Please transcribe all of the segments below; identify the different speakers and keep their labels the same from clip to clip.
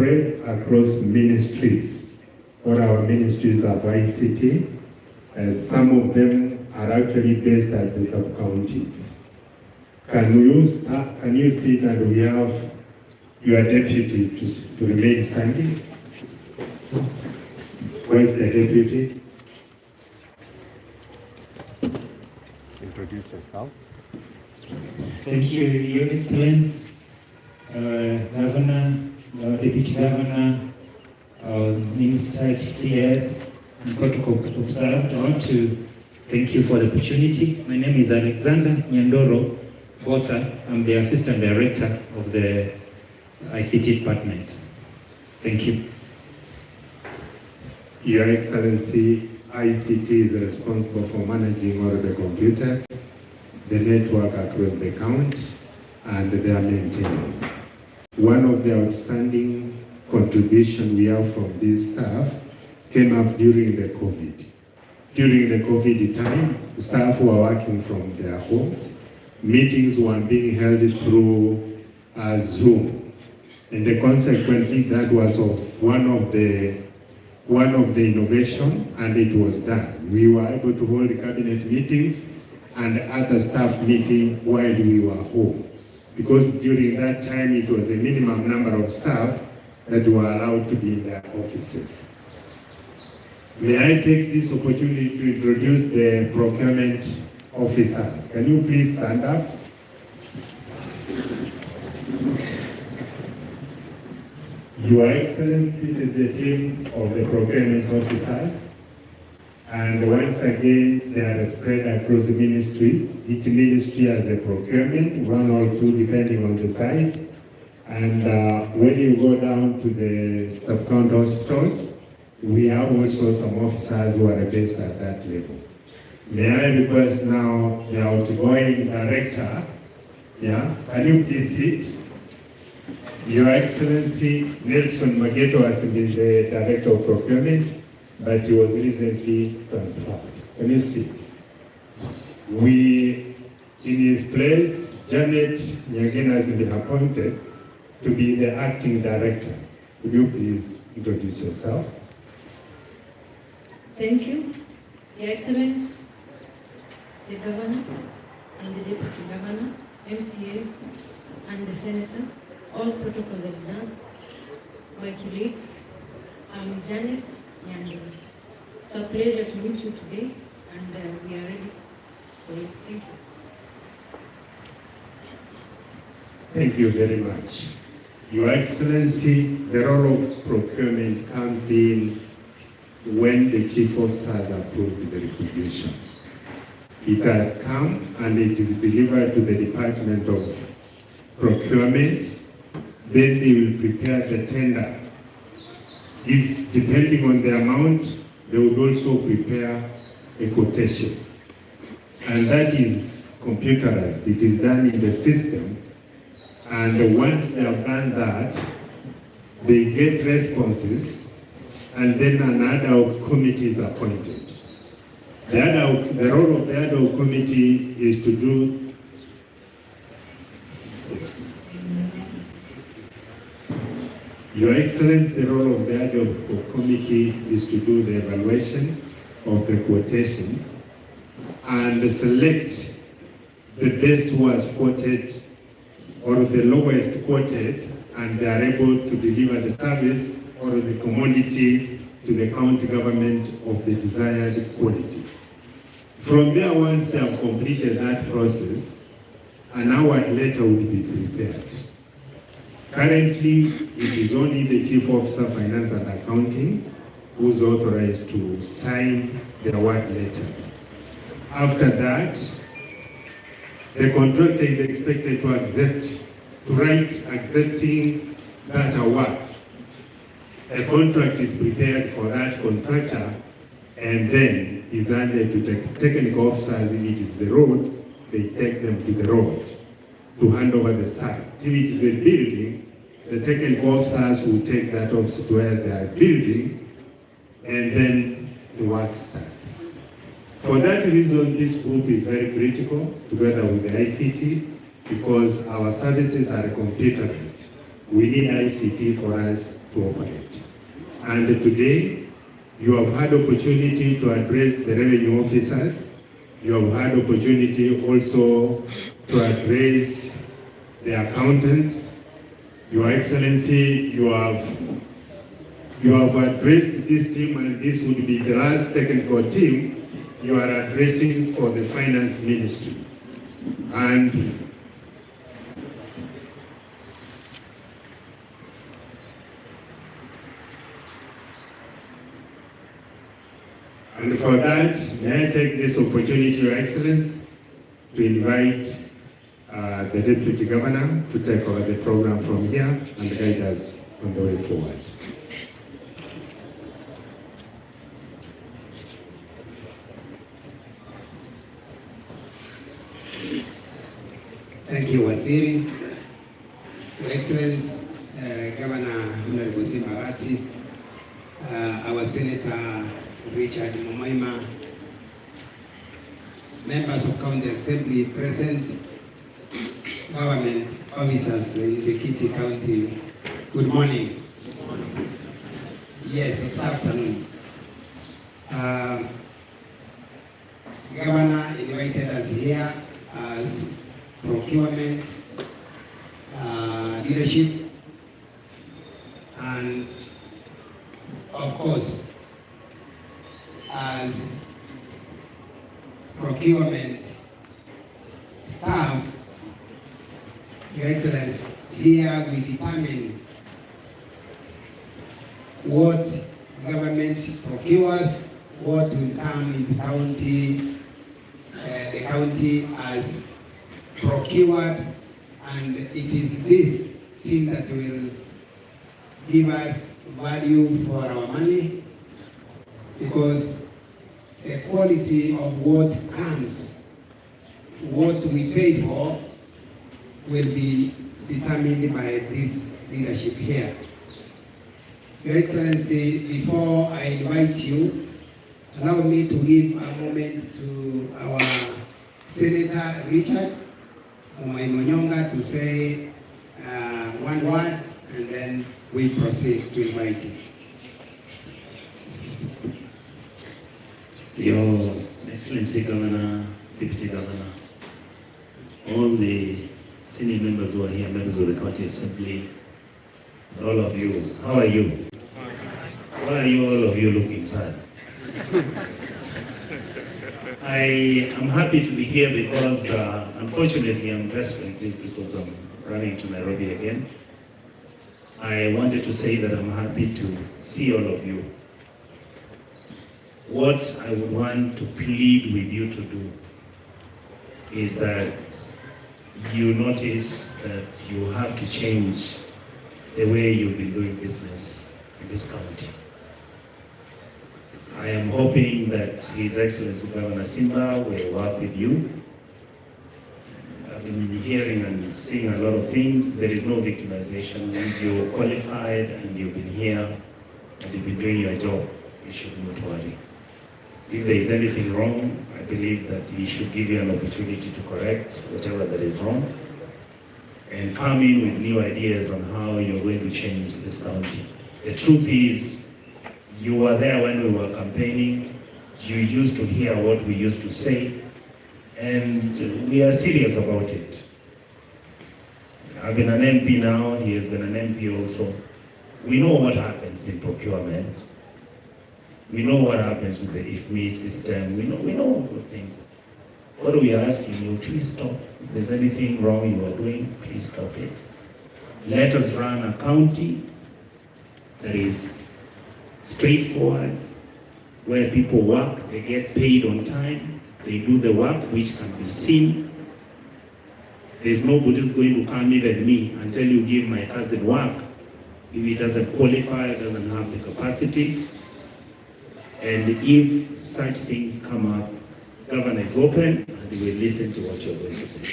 Speaker 1: spread across ministries. All our ministries have ICT, as some of them are actually based at the sub-counties. Can you sit and we have your deputy to remain standing? Where's the deputy?
Speaker 2: Introduce yourself.
Speaker 3: Thank you, Your Excellency, Governor, Deputy Governor, Minister, CS, and protocol observed. I want to thank you for the opportunity. My name is Alexander Nyandoro Botha. I'm the Assistant Director of the ICT Department. Thank you.
Speaker 1: Your Excellency, ICT is responsible for managing all the computers, the network across the county, and their maintenance. One of the outstanding contributions we have from this staff came up during the COVID. During the COVID time, staff were working from their homes. Meetings were being held through Zoom. And consequently, that was one of the innovation, and it was done. We were able to hold cabinet meetings and other staff meetings while we were home. Because during that time, it was a minimum number of staff that were allowed to be in their offices. May I take this opportunity to introduce the procurement officers. Can you please stand up? Your Excellency, this is the team of the procurement officers. And once again, they are spread across the ministries. Each ministry has a procurement, one or two depending on the size. And when you go down to the sub-county hospitals, we have also some officers who are based at that level. May I request now the outgoing director, can you please sit? Your Excellency, Nelson Mageto has been the Director of Procurement, but he was recently transferred. Can you sit? In his place, Janet Nyangena has been appointed to be the Acting Director. Would you please introduce yourself?
Speaker 4: Thank you, Your Excellency, the Governor and the Deputy Governor, MCAs, and the Senator. All protocols observed. My colleagues, I'm Janet Nyandoro. It's a pleasure to meet you today, and we are ready for it. Thank you.
Speaker 1: Thank you very much. Your Excellency, the role of procurement comes in when the chief officers approve the requisition. It has come and it is delivered to the Department of Procurement. Then they will prepare the tender. If, depending on the amount, they would also prepare a quotation. And that is computerized. It is done in the system. And once they have done that, they get responses, and then an ad hoc committee is appointed. The role of the ad hoc committee is to do Your Excellency, the role of the ad hoc committee is to do the evaluation of the quotations and select the best who has quoted or the lowest quoted, and they are able to deliver the service or the commodity to the county government of the desired quality. From there, once they have completed that process, an award letter will be prepared. Currently, it is only the Chief Officer Finance and Accounting who is authorized to sign the award letters. After that, the contractor is expected to write accepting that award. A contract is prepared for that contractor, and then is handed to the technical officers. If it is the road, they take them to the road to hand over the site. If it is a building, the technical officers will take that office to where they are building, and then the work starts. For that reason, this group is very critical, together with the ICT, because our services are computerized. We need ICT for us to operate. And today, you have had opportunity to address the revenue officers. You have had opportunity also to address the accountants. Your Excellency, you have addressed this team, and this would be the last technical team you are addressing for the Finance Ministry. And for that, may I take this opportunity, Your Excellency, to invite the Deputy Governor to take over the program from here and guide us on the way forward.
Speaker 5: Thank you, Waziri. Your Excellency, Governor Honorable Simba Arati, our Senator Richard Momoima, members of County Assembly present, government officers in the Kisii County, good morning. Yes, it's afternoon. Governor invited us here as procurement leadership, and of course as procurement staff. Your Excellency, here we determine what government procures, what will come into county, the county as procured, and it is this team that will give us value for our money, because the quality of what comes, what we pay for, will be determined by this leadership here. Your Excellency, before I invite you, allow me to give a moment to our Senator Richard Momoima to say one word, and then we proceed to invite you.
Speaker 3: Your Excellency Governor, Deputy Governor, all the senior members who are here, members of the County Assembly, all of you, how are you? Why are you all of you looking sad? I am happy to be here because unfortunately I'm dressed like this because I'm running to Nairobi again. I wanted to say that I'm happy to see all of you. What I would want to plead with you to do is that you notice that you have to change the way you've been doing business in this county. I am hoping that His Excellency Governor Simba will work with you. I've been hearing and seeing a lot of things. There is no victimization. You're qualified and you've been here and you've been doing your job. You should not worry. If there is anything wrong, I believe that he should give you an opportunity to correct whatever that is wrong and come in with new ideas on how you're going to change this county. The truth is, you were there when we were campaigning. You used to hear what we used to say, and we are serious about it. I've been an MP now, he has been an MP also. We know what happens in procurement. We know what happens with the IFMI system. We know all those things. What we are asking you, please stop. If there's anything wrong you are doing, please stop it. Let us run a county that is straightforward, where people work, they get paid on time, they do the work which can be seen. There's nobody who's going to come, even me, until you give my cousin work. If he doesn't qualify, doesn't have the capacity. And if such things come up, Governor is open and we will listen to what you're going to say.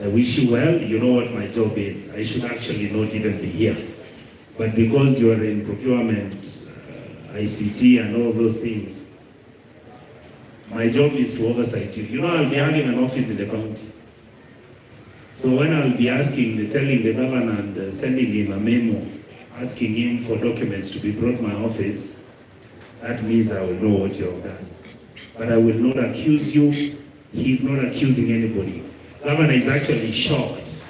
Speaker 3: I wish you well. You know what my job is. I should actually not even be here. But because you are in procurement, ICT and all those things, my job is to oversight you. You know, I'll be having an office in the county. So when I'll be telling the governor and sending him a memo, asking him for documents to be brought to my office, that means I will know what you have done. But I will not accuse you. He's not accusing anybody. Governor is actually shocked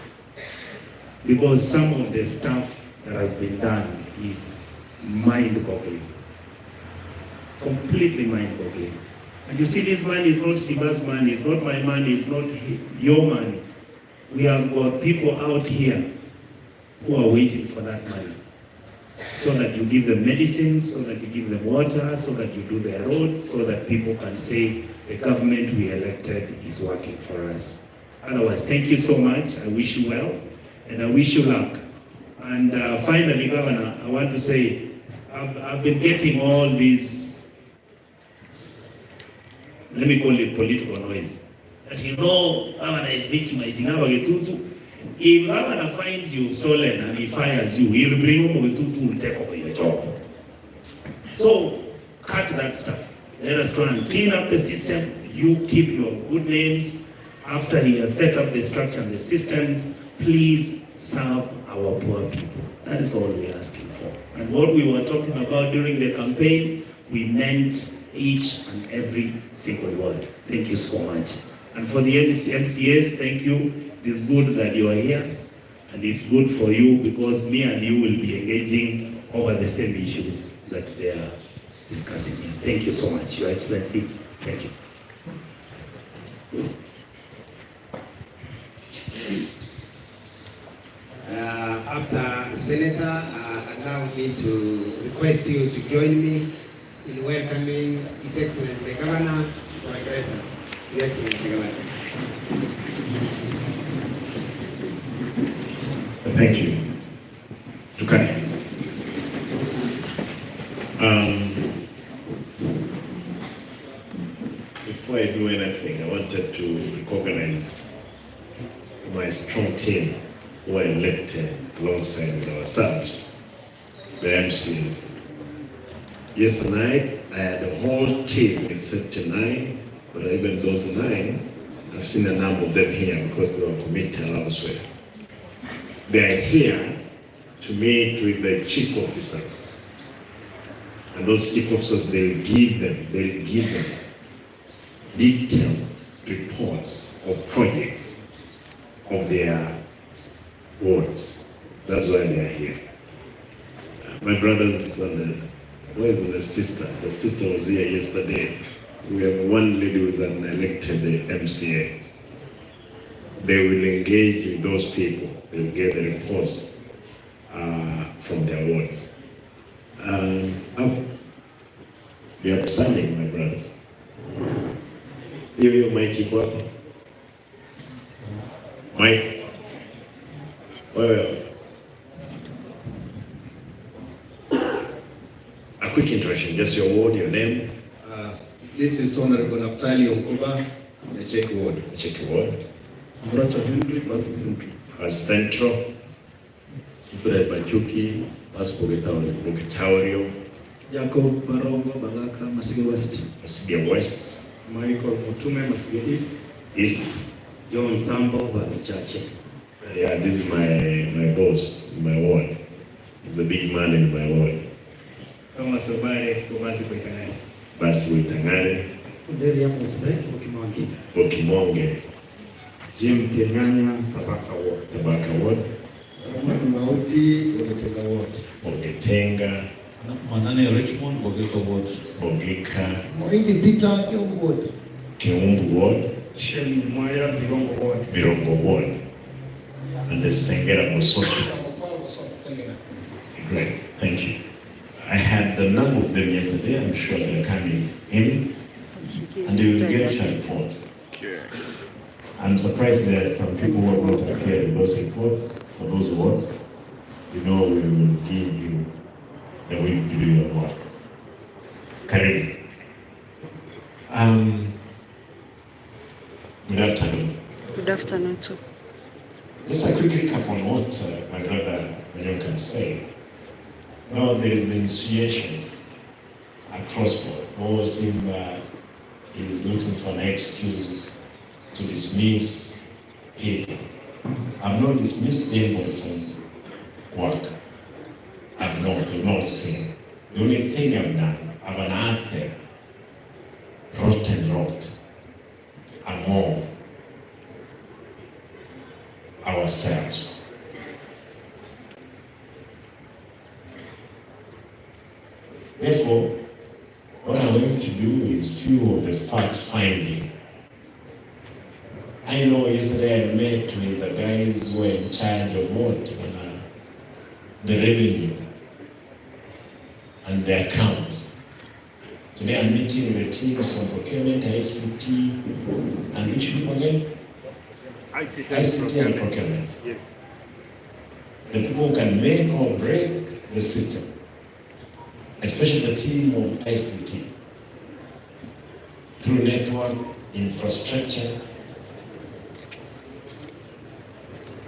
Speaker 3: because some of the stuff that has been done is mind-boggling. Completely mind-boggling. And you see, this money is not Simba's money, it's not my money, it's not your money. We have got people out here who are waiting for that money. So that you give them medicines, so that you give them water, so that you do their roads, so that people can say the government we elected is working for us. Otherwise, thank you so much. I wish you well, and I wish you luck. And finally, Governor, I want to say, I've been getting all these, let me call it political noise. That you know, Governor is victimizing Abagetutu. If Governor finds you've stolen and he fires you, he'll bring Abagetutu will take over your job. So, cut that stuff. Let us try and clean up the system. You keep your good names. After he has set up the structure and the systems, please serve our poor people. That is all we're asking for. And what we were talking about during the campaign, we meant each and every single word. Thank you so much. And for the MCAs, thank you. It is good that you are here. And it's good for you because me and you will be engaging over the same issues that they are discussing here. Thank you so much, Your Excellency. Thank you.
Speaker 5: After Senator, allow me to request you to join me in welcoming His Excellency the Governor to address us. Your Excellency the Governor.
Speaker 1: Thank you. Okay. Before I do anything, I wanted to recognize my strong team who were elected alongside with ourselves, the MCs. Yesterday, I had a whole team except 9, but even those 9, I've seen a number of them here because they were committed elsewhere. They are here to meet with the chief officers. And those chief officers, they'll give them detailed reports of projects of their wards. That's why they are here. My brothers and where's the sister? The sister was here yesterday. We have one lady who's an elected MCA. They will engage with those people. They will get the reports from their wards. We are signing, my brothers. Hiyo Mike iko hapo. Mike. Wewe. A quick introduction, just your ward, your name.
Speaker 6: This is Honorable Naftali Onkoba, the Czech ward.
Speaker 1: Check your ward.
Speaker 6: Muracha Henry, Basi Central.
Speaker 1: Central. Ibrahim Machuki, Bukitaurio,
Speaker 6: Jacob Barongo, Bagaka, Masige West.
Speaker 1: Masige West,
Speaker 6: Michael Mutume, Masige East.
Speaker 1: East.
Speaker 3: John Sambo was Chache.
Speaker 1: Yeah, this is my boss in my ward. He's the big man in my ward.
Speaker 3: Kama Sobare, Basi Kwekane.
Speaker 1: Basi Witangare,
Speaker 6: Uderia Musbek, Okimangi.
Speaker 1: Okimonge,
Speaker 3: Jim Kenyanya, Tabaka Ward.
Speaker 1: Tabaka Ward,
Speaker 6: Samuel Mauti, Ogetenga ward.
Speaker 1: Ogetenga,
Speaker 7: Manane Richmond, Bogeka ward.
Speaker 1: Bogeka,
Speaker 6: Moindi Peter, Kiom ward.
Speaker 1: Kiumbu Ward,
Speaker 3: Shemi Mwaya, Birongo Ward.
Speaker 1: Birongo Ward, and the Sengera Mosoki. Great, thank you. I had the number of them yesterday. I'm sure they're coming in, and they will get your reports. I'm surprised there are some people who are not appeared in those reports for those wards. You know, we will give you the week to do your work. Karibu. Good afternoon.
Speaker 8: Good afternoon too.
Speaker 1: Just a quick recap on what my brother Manyoka said. Now there is the initiations across board. More Simba is looking for an excuse to dismiss people. I've not dismissed anybody from work.
Speaker 8: I've not seen. The only thing I've done, I've unearthed rotten rot among ourselves. Therefore, what I'm going to do is few of the facts finding. I know yesterday I met with the guys who were in charge of what? The revenue and the accounts. Today I'm meeting with the teams from procurement, ICT, and which people again? ICT and procurement.
Speaker 2: Yes.
Speaker 8: The people who can make or break the system, especially the team of ICT, through network, infrastructure.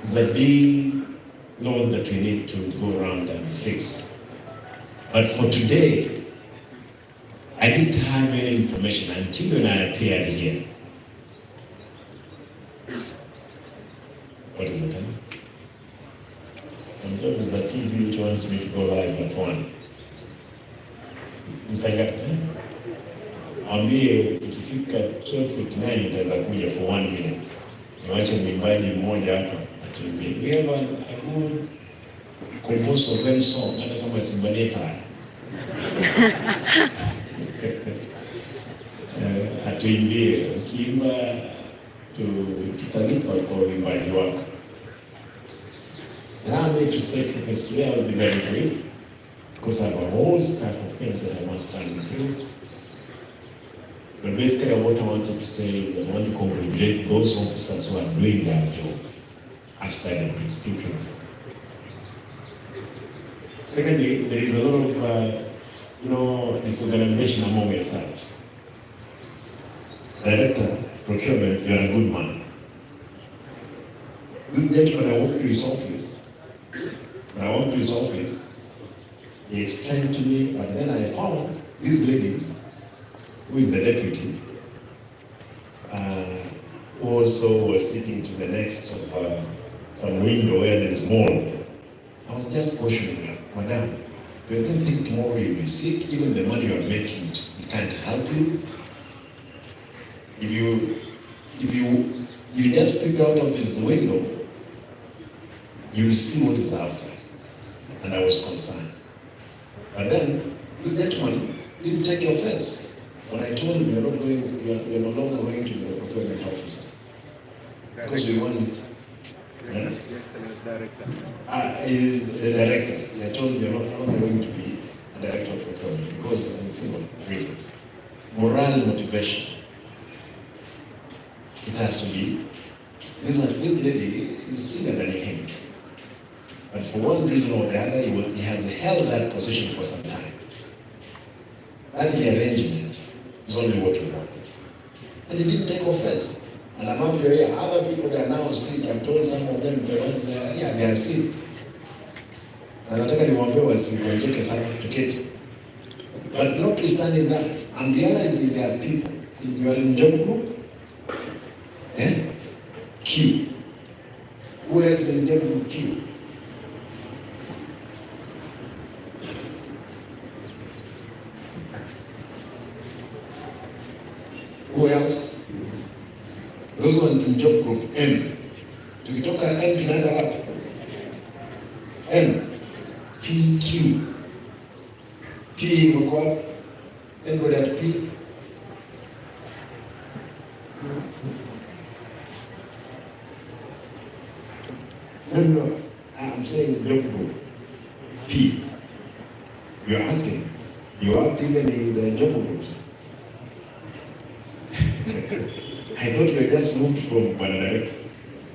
Speaker 8: There's a big load that we need to go around and fix. But for today, I didn't have any information until when I appeared here. What is the time? I'm told there's a TV which wants me to go live at 1. Ambie ikifika 12:59 itaweza kuja for 1 minute. Niwache mwimbaji mmoja hapa atuimbie. We have a good composer of that song, hata kama Simba Arati. Atuimbie, ukiimba tutalipa kwa uimbaji wako. Allow me to stay focused today. I will be very brief because I have a whole staff of things that I must run through. But basically what I wanted to say is I want to congratulate those officers who are doing their job as per the prescriptions. Secondly, there is a lot of disorganization among yourselves. Director, procurement, you are a good man. This gentleman, I walked to his office. When I walked to his office, he explained to me, but then I found this lady, who is the deputy, who also was sitting to the next of some window where there is mold. I was just questioning her, Madam, do you don't think tomorrow you'll be sick? Even the money you are making, it can't help you. If you just peek out of his window, you will see what is outside. And I was concerned. But then, this gentleman didn't take offense. When I told him you're no longer going to be a procurement officer. Because we want it. Yeah? The director. I told him you're no longer going to be a director of procurement because of simple reasons. Moral motivation. It has to be. This lady is senior than him. But for one reason or the other, he has held that position for some time. That rearrangement is only what we want. And he didn't take offense. And among your other people that are now sick, I've told some of them, the ones they are sick. And nataka niwaambie wasigonjeke sana tuketi. But notwithstanding that, I'm realizing there are people, if you are in job group, Q. Who else in job group Q? Who else? Those ones in job group M. Tukitoka M tunaenda wapi? M. P, Q. P imekuwa wapi? Anybody at P? No. I'm saying job group. P. You're acting. You act even in the job groups. I thought we just moved from one director.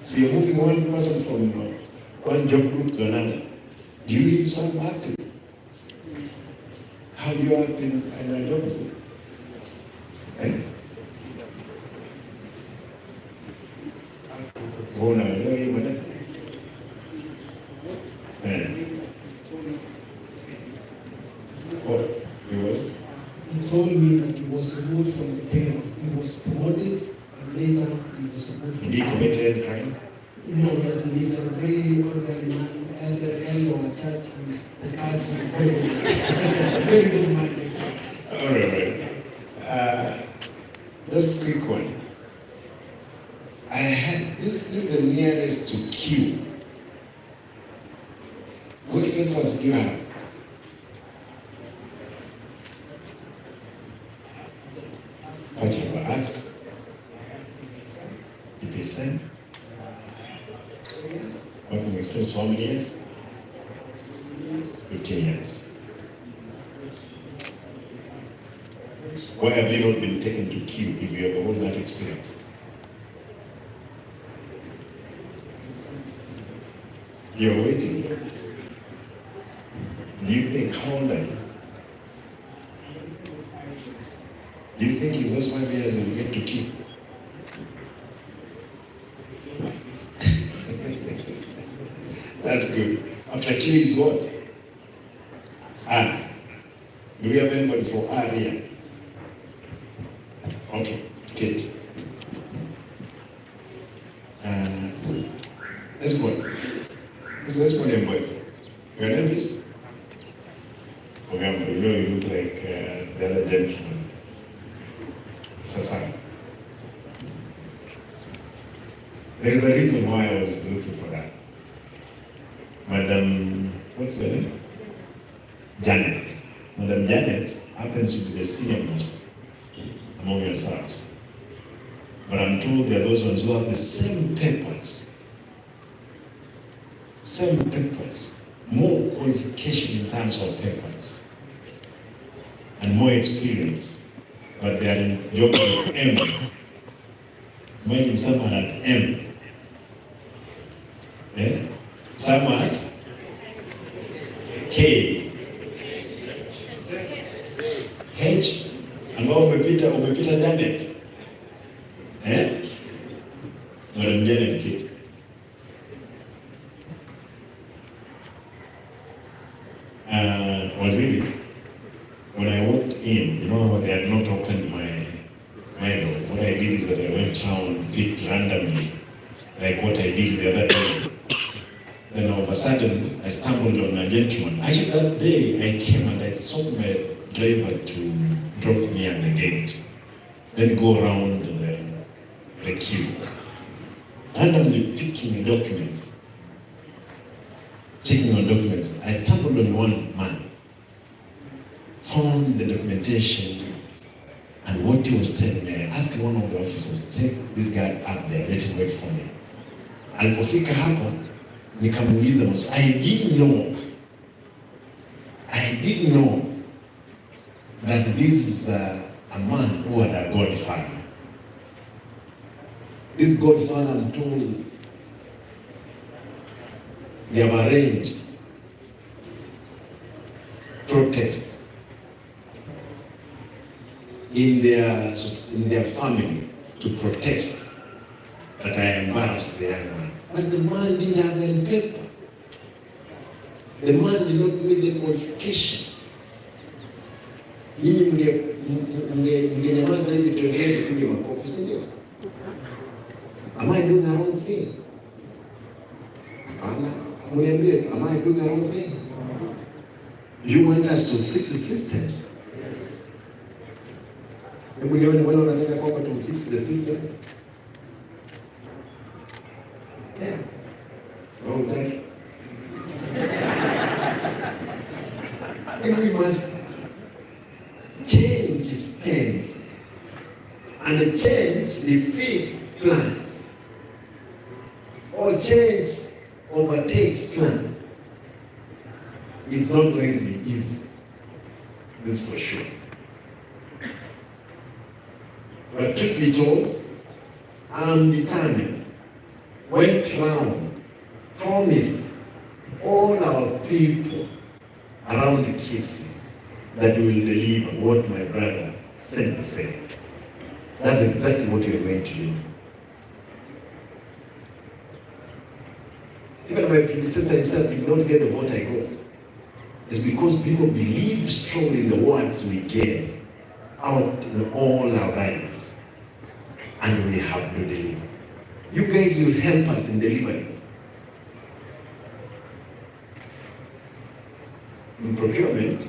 Speaker 8: So you're moving one person from one job group to another. Do you need some acting? How do you act in a job group? Oh, no, madam. What? He was?
Speaker 9: He told me that he was removed from the payroll. He was promoted, and later he was removed.
Speaker 8: Did he commit a crime?
Speaker 9: No, yes, he's a very ordinary man, the reality of our church and the council. Very good man.
Speaker 8: All right. Just quick one. I had this is the nearest to Q. What papers do you have? Whatever, ask. EPSN. Working experience for how many years? 15 years. Why have you not been taken to Q if you have all that experience? You're waiting. Do you think, how old are you? Do you think in those 5 years you'll get to Q? That's good. After Q is what? R. Do we have anybody for R here? Okay, Kate. This one. This one, boy. Your name is? Remember, you know you look like the other gentleman. Sasan. There is a reason why I was looking for that. Madam, what's her name? Janet. Madam Janet happens to be the senior most among yourselves. But I'm told there are those ones who have the same papers. Same papers. More qualification in terms of papers. And more experience. But they are in jobs at M. Imagine someone at M. Eh? Someone at K. H. Ambao umepita Janet. Eh? Madam Janet Kit. Was really, when I walked in, you know, they had not opened my door. What I did is that I went around, picked randomly, like what I did the other day. Then all of a sudden, I stumbled on a gentleman. Actually, that day I came and I saw my driver to drop me at the gate, then go around the queue, randomly picking documents, checking on documents. I stumbled on one man, found the documentation, and what he was telling me. I asked one of the officers, take this guy up there, let him wait for me. Alipofika hapa, nikamuuliza maswali. I didn't know that this is a man who had a godfather. This godfather, I'm told, they have arranged protests in their family to protest that I embarrassed the young man. But the man didn't have any paper. The man did not meet the qualifications. Nyinyi mngenyamaza hivi tuendelee kupiga makofi, si ndio? Am I doing the wrong thing? Hapana. Mniambie, am I doing the wrong thing? You want us to fix the systems? Yes. Hebu nione wale wanataka kwamba to fix the system. Yeah. Wrong time. And we must change is painful. And the change defeats plans. Or change overtakes plan. It's not going to be easy. This for sure. But truth be told, I'm determined. Went round, promised all our people around Kisii that we will deliver what my brother said. That's exactly what we are going to do. Even my predecessor himself did not get the vote I got. It's because people believe strongly in the words we gave out in all our rallies. And we have to deliver. You guys will help us in delivering. in procurement,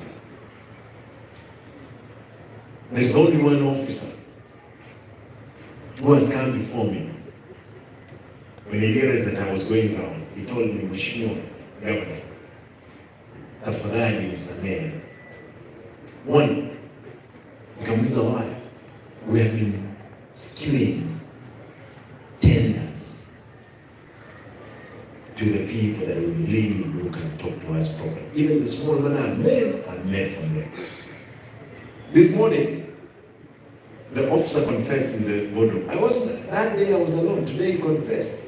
Speaker 8: there is only one officer who has come before me. When he realized that I was going down, he told me, Mheshimiwa Governor, tafadhali nisamehe. One, nikamuuliza why? We have been skewing tenders to the people that we believe who can talk to us properly. Even the small money I've made from them. This morning, the officer confessed in the boardroom. That day I was alone. Today he confessed.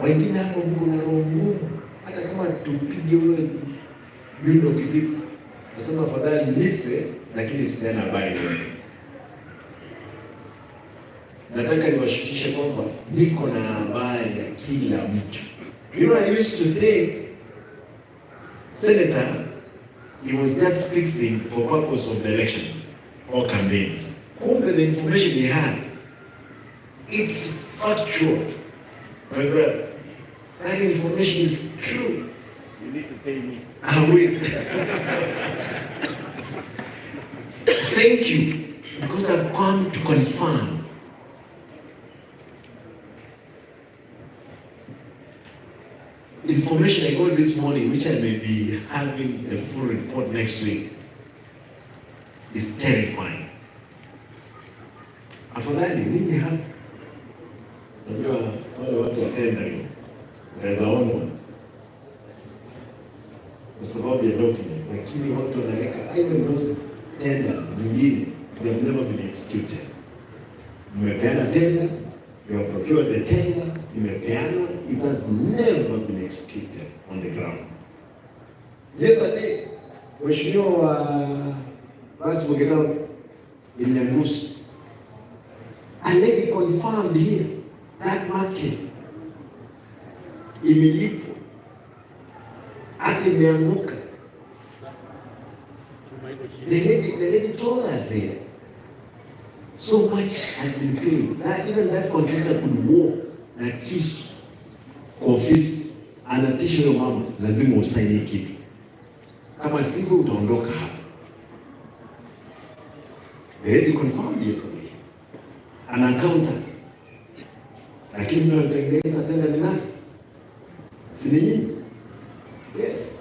Speaker 8: Wengine hapo Mungu na roho ngumu, hata kama tupige wewe yundo kivipi, nasema afadhali nife lakini sipeana habari wewe. Nataka niwashikishe kwamba niko na habari ya kila mtu. You know, I used to think Senator, he was just fixing for purpose of the elections or campaigns. Kumbe the information he had, it's factual. My brother, that information is true.
Speaker 10: You need to pay me.
Speaker 8: I will. Thank you, because I've come to confirm. Information I got this morning, which I may be having a full report next week, is terrifying. Afadhali nini hapa? Najua wale watu watenda hiyo, unaweza onwa kwa sababu ya document, lakini watu wanaweka even those tenders zingine, they have never been executed. Mmepeana tender, you have procured the tender, imepeanwa, it has never been executed on the ground. Yesterday, Mheshimiwa wa Rais Mugitao Ilyangusu, a lady confirmed here that market imelipwa hata imeanguka. The lady told us there, so much has been paid. Even that contractor could walk na kisu kwa ofisi, anatisha huyo mama, lazima usaini kitu, kama sivyo utaondoka hapa. The lady confirmed yesterday, an accountant. Lakini mtu alitengeneza tena ni nani? Si ni nyinyi? Yes.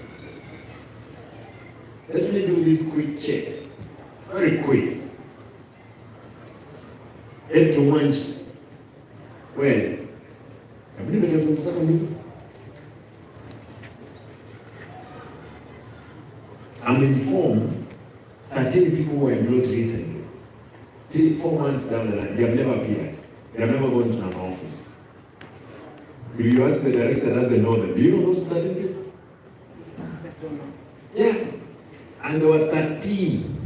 Speaker 8: Let me do this quick check. Very quick. Ed Kiwanja. Well, I believe that I'm saying I'm informed 13 people were employed recently. 3-4 months down the line, they have never appeared. They have never gone to an office. If you ask the director, doesn't know them. Do you know those 13 people? Yeah. And there were 13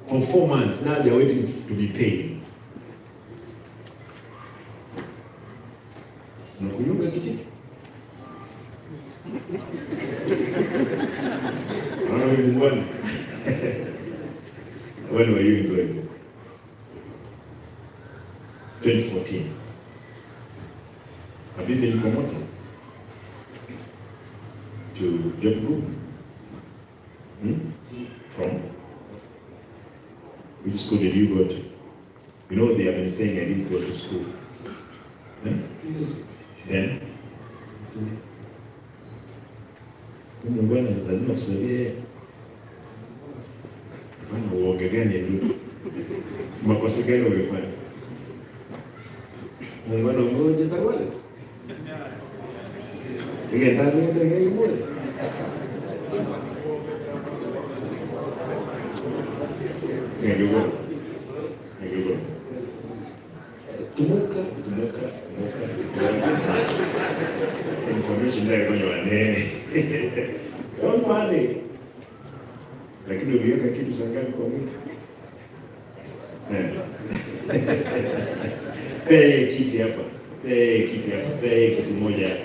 Speaker 8: for 4 months. Now they are waiting to be paid. Unakunyonga tikiti? When were you employed? 2014. Have you been promoted to job group? From? Which school did you go to? You know they have been saying I didn't go to school. Then? Bwana lazima tusaidie. Bwana uoga gani ndio? Makosa gani umefanya? Bwana mmoja tawala. Ndio ndio ndio mmoja. Ndio. Tumuka. Information ndio kwenye wane. Don't panic. Lakini uliweka kitu sangapi kwa mtu? Pe kiti hapa. Pe kiti moja.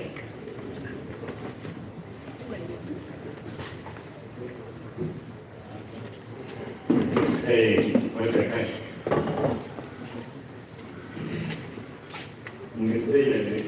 Speaker 8: Kiti moja kai. Mngetenda ni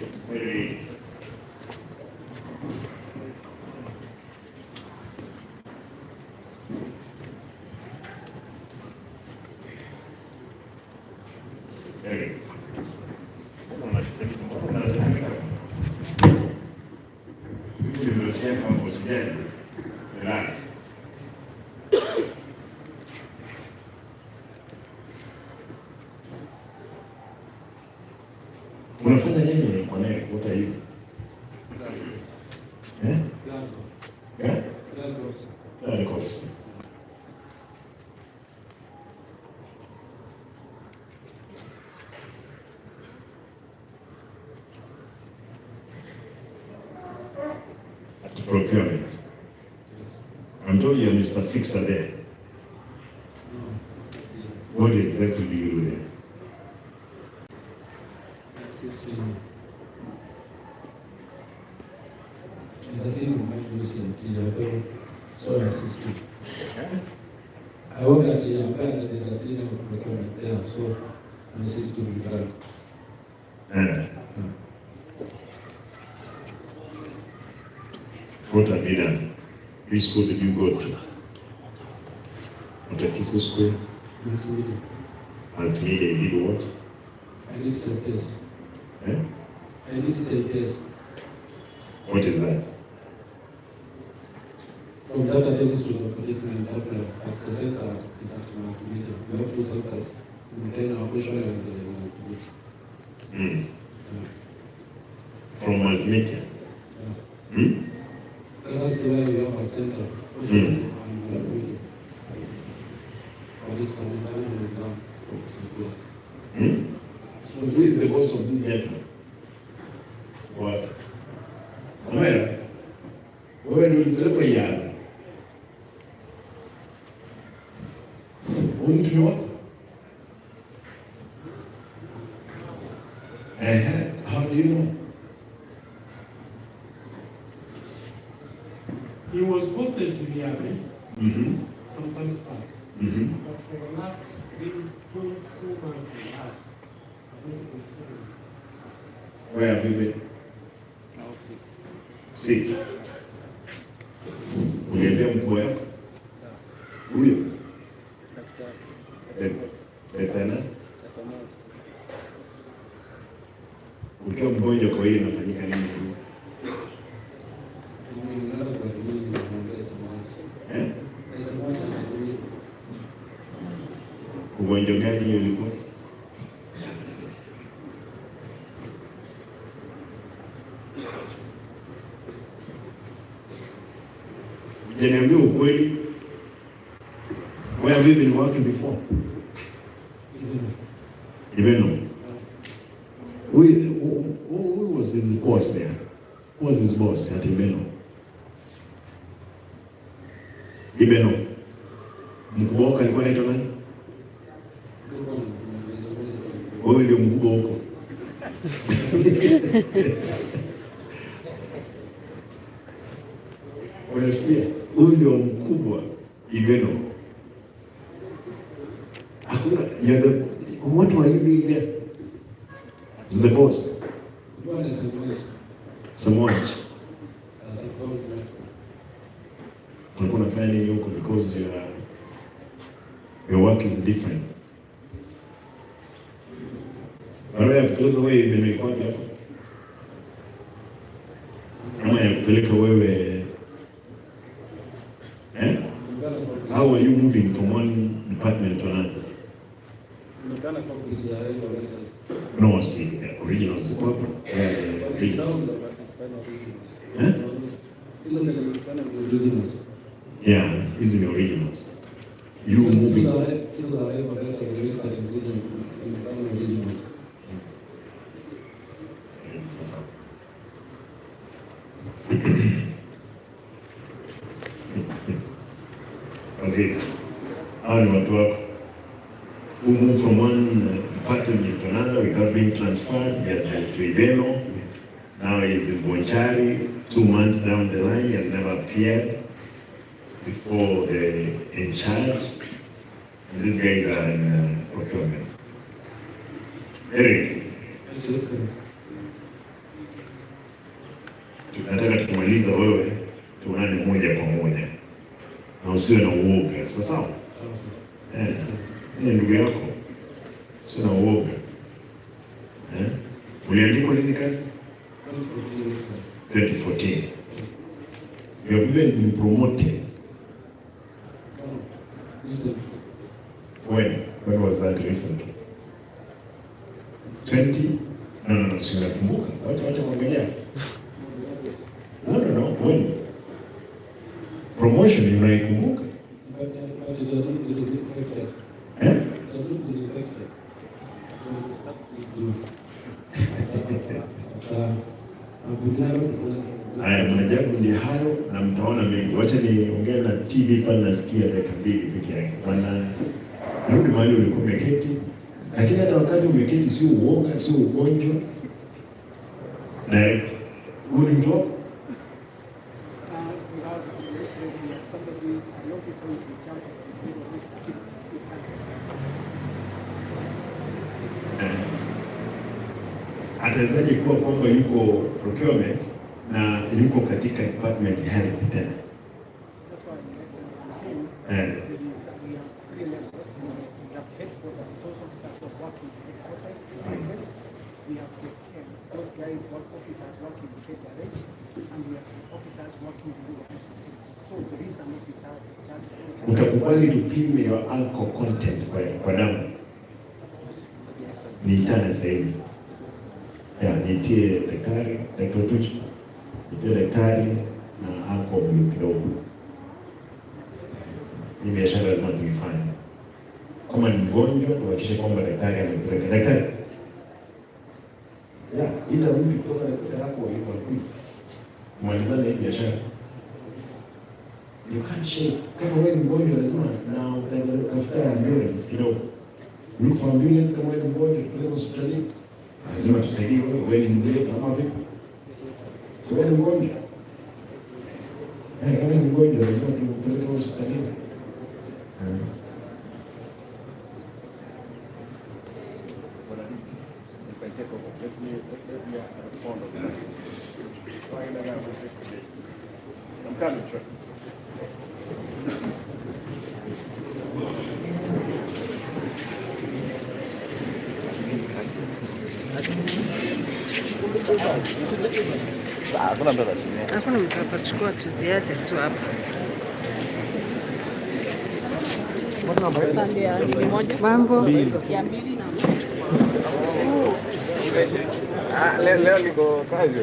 Speaker 10: nimeweka hapo sijani. Relax. Unafanya nini kwa nini kuta hivi? Clerk officer. At procurement. I'm told you're Mr. Fixer there. What exactly do you do there?
Speaker 9: So I assist you. I work at the Empire, there's a senior of procurement there, so I assist you with that.
Speaker 10: What have you done? Which school did you go to? At Kisii school?
Speaker 9: Multimedia.
Speaker 10: Multimedia, you did what?
Speaker 9: I need to say yes.
Speaker 10: Eh?
Speaker 9: I need to say yes.
Speaker 10: What is that?
Speaker 9: From that attendance to the policeman supply at the center is at Multimedia. We have two centers, maintain our operation and the Multimedia.
Speaker 10: From Multimedia?
Speaker 9: That's the way we have a center. And Multimedia. Audit some internal exam for some.
Speaker 10: So who is the boss of this gentleman? What? Amera? Wewe ndio ulipelekwa Yanga. Huyu mtu ni wako? How do you know?
Speaker 9: He was posted to the army sometimes back. But for the last two months and a half, I've not been seeing him.
Speaker 10: Where have you been? Sick. Uliambia mkuu wako? Huyo? Daktari? Ukiwa mgonjwa kwa hiyo inafanyika nini tu? Ugonjwa gani hiyo ulikuwa? Janiambia ukweli. Where have you been working before? Ibeno. Who was his boss there? Who was his boss at Ibeno? Ibeno. Mkubwa wako alikuwa anaitwa nani? Wewe ndio mkubwa huko. Unasikia? Huyu ndio mkubwa Ibeno. Hakuna, what were you doing there? It's the boss. Samoa. Ulikuwa unafanya nini huko because your work is different. Barua ya kupeleka wewe imekuwa hapo. Kama ya kupeleka wewe how are you moving from one department to another? No, see, the originals. Originals. Yeah, these are the originals. You moving. Okay. How do you work? We move from one department to another without being transferred. He has been to Ibeno. Now he's in Bonchari. 2 months down the line, he has never appeared before the in charge. And these guys are in procurement. Eric.
Speaker 9: Yes, Excellency.
Speaker 10: Tunataka tukimaliza wewe tuonane moja kwa moja. Na usiwe na uoga, sawa?
Speaker 9: Sawa.
Speaker 10: Ni ndugu yako. Usiwe na uoga. Uliandikwa lini kazi? 2014. You have even been promoted. When was that recently? 20? No, sinakumbuka. Wacha kuangalia. No, when? Promotion unaikumbuka?
Speaker 9: But it doesn't really affect it. It doesn't really affect it.
Speaker 10: Haya, maajabu ni hayo na mtaona mengi. Wacha niongee na TV pale, nasikia dakika 2 peke yake. Rudi mahali ulikuwa umeketi, lakini hata wakati umeketi sio uoga, sio ugonjwa. Direct. Uli mtu? Atawezaje kuwa kwamba yuko procurement na yuko katika department health tena?
Speaker 11: That's why it makes sense. I'm saying we have 3 levels. We have headquarters, those officers who are working in headquarters. We have those guys, officers working in KTRH, and we have officers working in the health facilities. So there is an officer in charge.
Speaker 10: Utakubali nipime your alcohol content kwa damu? Niitane saizi. Nitie daktari, nitie daktari na alcohol kidogo. Hii biashara lazima tuifanye. Kama ni mgonjwa, tuhakikishe kwamba daktari amepeleka. Daktari, ila mtu kutoka daktari hapo alipokuja kumalizana hii biashara. You can't shake. Kama wewe ni mgonjwa lazima na utafuta ambulance kidogo. Look for ambulance kama wewe ni mgonjwa, tupeleke hospitalini. Lazima tusaidie wewe ni mgonjwa kama vipi? Sio wewe ni mgonjwa. Kama ni mgonjwa lazima tupeleke hospitalini.
Speaker 12: I'm coming, sure.
Speaker 13: Hakuna mtu atachukua, tuziache tu hapo. Mambo ya mbili na
Speaker 2: leo niko kazi.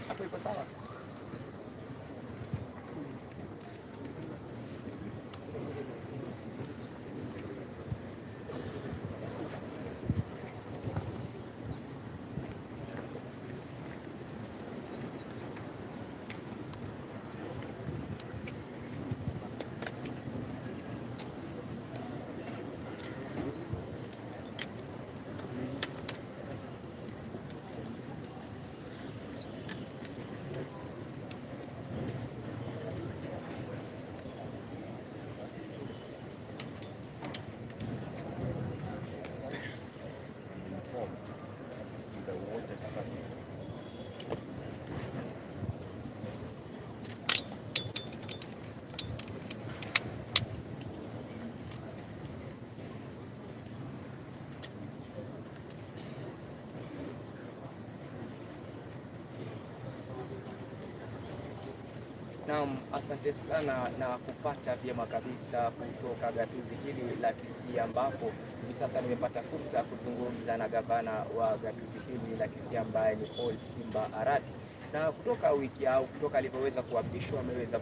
Speaker 12: Hapo iko sawa.
Speaker 14: Naam, asante sana na kupata vyema kabisa kutoka gatuzi hili la Kisii, ambapo hivi sasa nimepata fursa ya kuzungumza na gavana wa gatuzi hili la Kisii ambaye ni Simba Arati, na kutoka wiki au kutoka alipoweza kuapishwa ameweza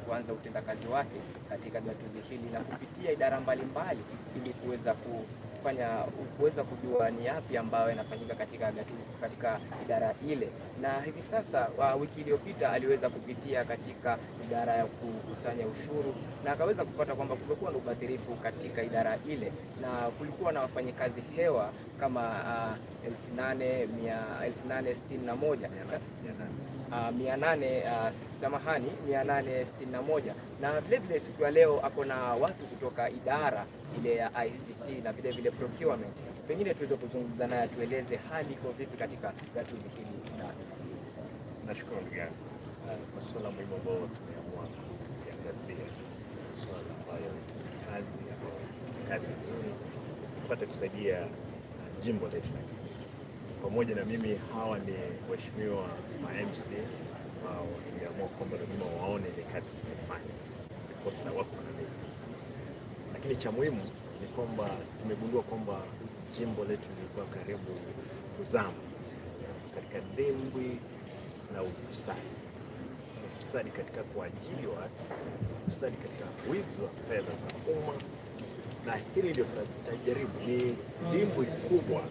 Speaker 14: kuanza utendakazi wake katika gatuzi hili na kupitia idara mbalimbali ili kuweza kuweza kujua ni yapi ambayo yanafanyika katika idara ile. Na hivi sasa wiki iliyopita aliweza kupitia katika idara ya kukusanya ushuru na akaweza kupata kwamba kumekuwa na ubadhirifu katika idara ile, na kulikuwa na wafanyikazi hewa kama 861 na vile siku ya leo ako na watu kutoka idara ile ya ICT na vile procurement. Pengine tuweze kuzungumza naye tueleze hali iko vipi katika gatuzi hili la Kisii.
Speaker 12: Nashukuru ndugu yangu. Masuala muhimu ambayo tumeamua kuangazia, masuala ambayo kazi nzuri tupate kusaidia jimbo letu la Kisii. Pamoja na mimi, hawa ni waheshimiwa MCAs ambao tumeamua kwamba lazima waone ile kazi tunayofanya, ndiposa wako na mimi. Lakini cha muhimu ni kwamba tumegundua kwamba jimbo letu lilikuwa karibu kuzama katika dimbwi la ufisadi katika kuajiri watu, ufisadi katika wizi wa fedha za umma, na hili ndio tutajaribu. Ni dimbwi kubwa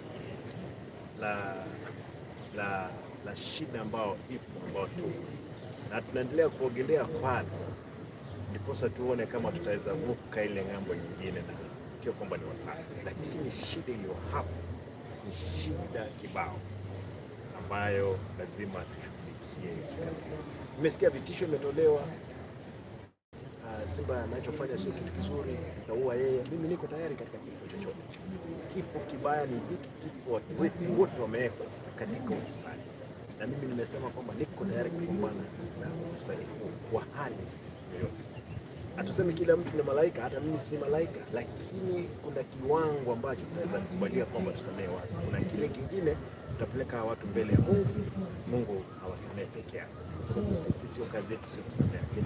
Speaker 12: la shida ambao tu, na tunaendelea kuogelea pale, ndiposa tuone kama tutaweza vuka ile ng'ambo nyingine, na kio kwamba ni wasafi. Lakini shida iliyo hapa ni shida kibao ambayo lazima tushughulikie. Nimesikia vitisho imetolewa, Simba anachofanya sio kitu kizuri, taua yeye. Mimi niko tayari katika kifo chochote. Kifo kibaya ni hiki kifo wetu wote wamewekwa katika ufisadi, na mimi nimesema kwamba niko tayari kupambana na ufisadi kwa hali yoyote. Hatusemi kila mtu ni malaika, hata mimi si malaika, lakini kuna kiwango ambacho tunaweza kukubalia kwamba tusamehe watu. Kuna kile kingine tutapeleka watu mbele ya Mungu, Mungu hawasamehe peke yake, kwa sababu sisi sio kazi yetu sio kusamehe, ni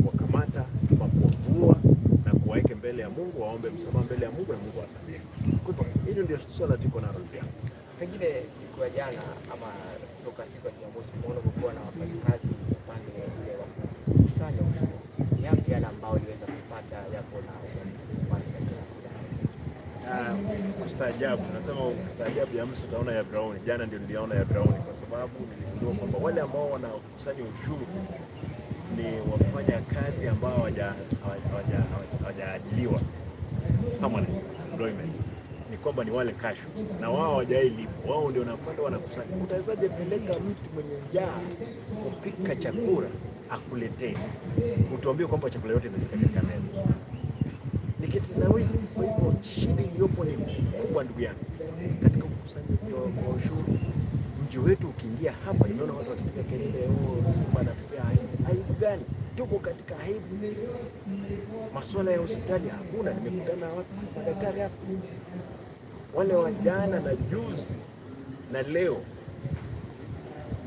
Speaker 12: kuwakamata ama kuwavua na kuwaeke mbele ya Mungu, waombe msamaha mbele ya Mungu na Mungu awasamehe. Kwa hivyo hilo ndio swala tuko nalo pia.
Speaker 14: Pengine siku ya jana ama kutoka siku ya Jumamosi tumeona kuwa na wafanyakazi upande ule wa kukusanya ushuru. Ni yapi yale ambao waliweza kupata yapo na
Speaker 12: kustaajabu? Nasema kustaajabu ya msu utaona ya Brown. Jana ndio niliona ya Brown, kwa sababu niligundua kwamba wale ambao wanakusanya ushuru ni wafanya kazi ambao hawajaajiliwa kama employment, ni kwamba ni wale cashew na wao hawajailipwa, wao ndio wanapanda wanakusanya. Utawezaje peleka mtu mwenye njaa kupika chakula akuletee, utuambie kwamba chakula yote imefika katika meza? Ni kitu na wewe. Kwa hivyo shida iliyopo ni kubwa ndugu yangu katika ukusanyaji wa ushuru. Mji wetu ukiingia hapa, unaona watu wakipiga kelele, Simba anatupea aibu gani? Tuko katika aibu. Masuala ya hospitali hakuna. Nimekutana na watu madaktari hapa, wale wa jana na juzi na leo,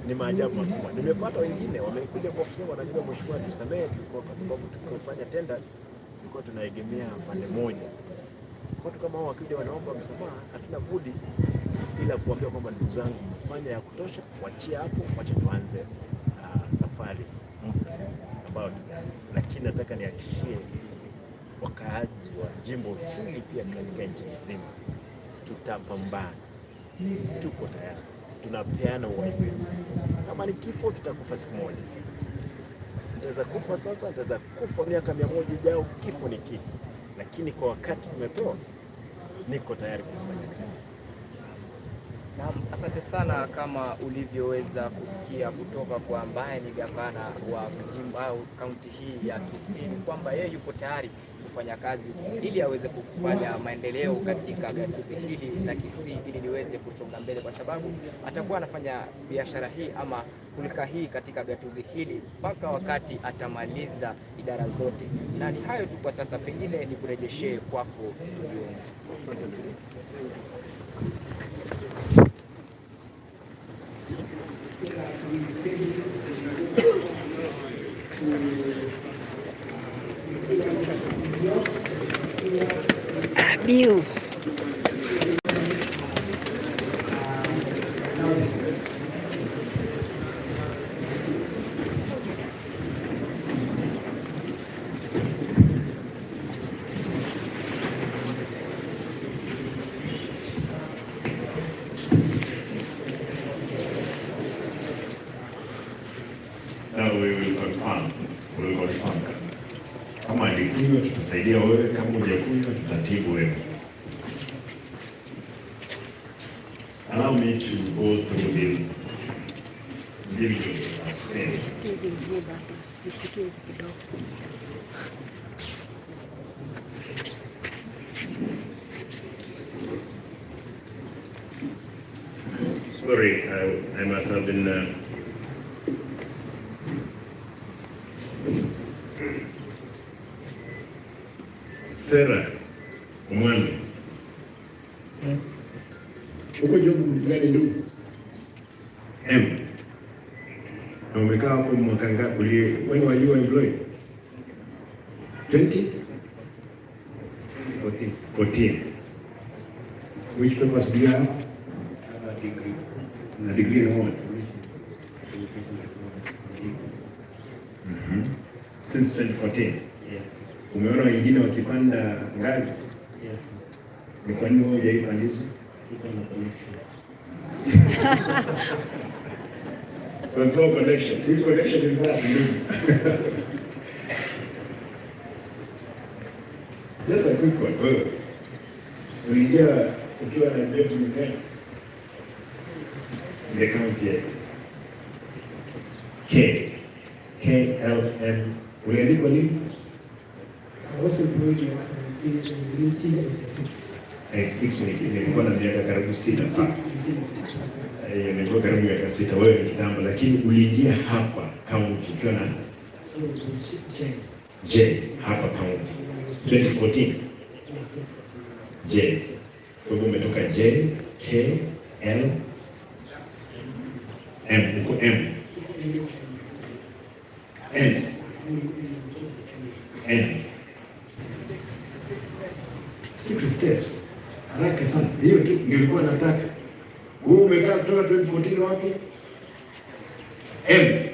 Speaker 12: ni maajabu makubwa. Nimepata wengine wamekuja kwa ofisi, wanajua mheshimiwa, tusamehe, tulikuwa kwa sababu tukifanya tenders tulikuwa tunaegemea pande moja. Watu kama hao wakija wanaomba msamaha, hatuna budi ila kuambia kwamba ndugu zangu, fanya ya kutosha, wachia hapo, wacha tuanze safari ambayo tumeanza. Lakini nataka nihakikishie wakaaji wa jimbo hili pia katika nchi nzima, tutapambana, tuko tayari, tunapeana uhai. Kama ni kifo, tutakufa siku moja. Nitaweza kufa sasa, nitaweza kufa miaka 100 ijao, kifo ni kifo. Lakini kwa wakati tumepewa, niko tayari kufanya kazi.
Speaker 14: Naam, asante sana. Kama ulivyoweza kusikia kutoka kwa ambaye ni gavana wa jimbo au kaunti hii ya Kisii, kwamba yeye yupo tayari kufanya kazi ili aweze kufanya maendeleo katika gatuzi hili la Kisii ili liweze kusonga mbele, kwa sababu atakuwa anafanya biashara hii ama hulka hii katika gatuzi hili mpaka wakati atamaliza idara zote. Na ni hayo tu kwa sasa, pengine ni kurejeshe kwako studio.
Speaker 13: Biu.
Speaker 10: umekunywa tutasaidia wewe, kama hujakunywa tutatibu wewe. Allow me to go through this individuals I've said. Sorry, I must have been Fera Omwana. Uko job gani ndugu? Na umekaa hapo mwaka ngapi? When were you employed? 2014. Which papers do you have? A degree. A degree in what? Since 2014?
Speaker 15: Yes.
Speaker 10: Umeona wengine wakipanda ngazi?
Speaker 15: Yes.
Speaker 10: Ni kwa nini wewe hujaipandisha?
Speaker 15: Siko na connection.
Speaker 10: There's no connection. Which connection is that? Just a quick one. Wewe uliingia ukiwa na job nyingine? In the county, yes. KLM. Uliandikwa nini?
Speaker 11: I was employed in Excellency in 1986.
Speaker 10: 86 nilikuwa na miaka karibu 6 sasa. Nilikuwa karibu miaka 6, wewe ni kitambo, lakini uliingia hapa county ukiwa na J hapa county 2014. J. Kwa hivyo umetoka J, K, L, M, uko M. N. N. 6 steps. Haraka sana. Hiyo tu nilikuwa nataka. Wewe umekaa kutoka 2014 wapi? M.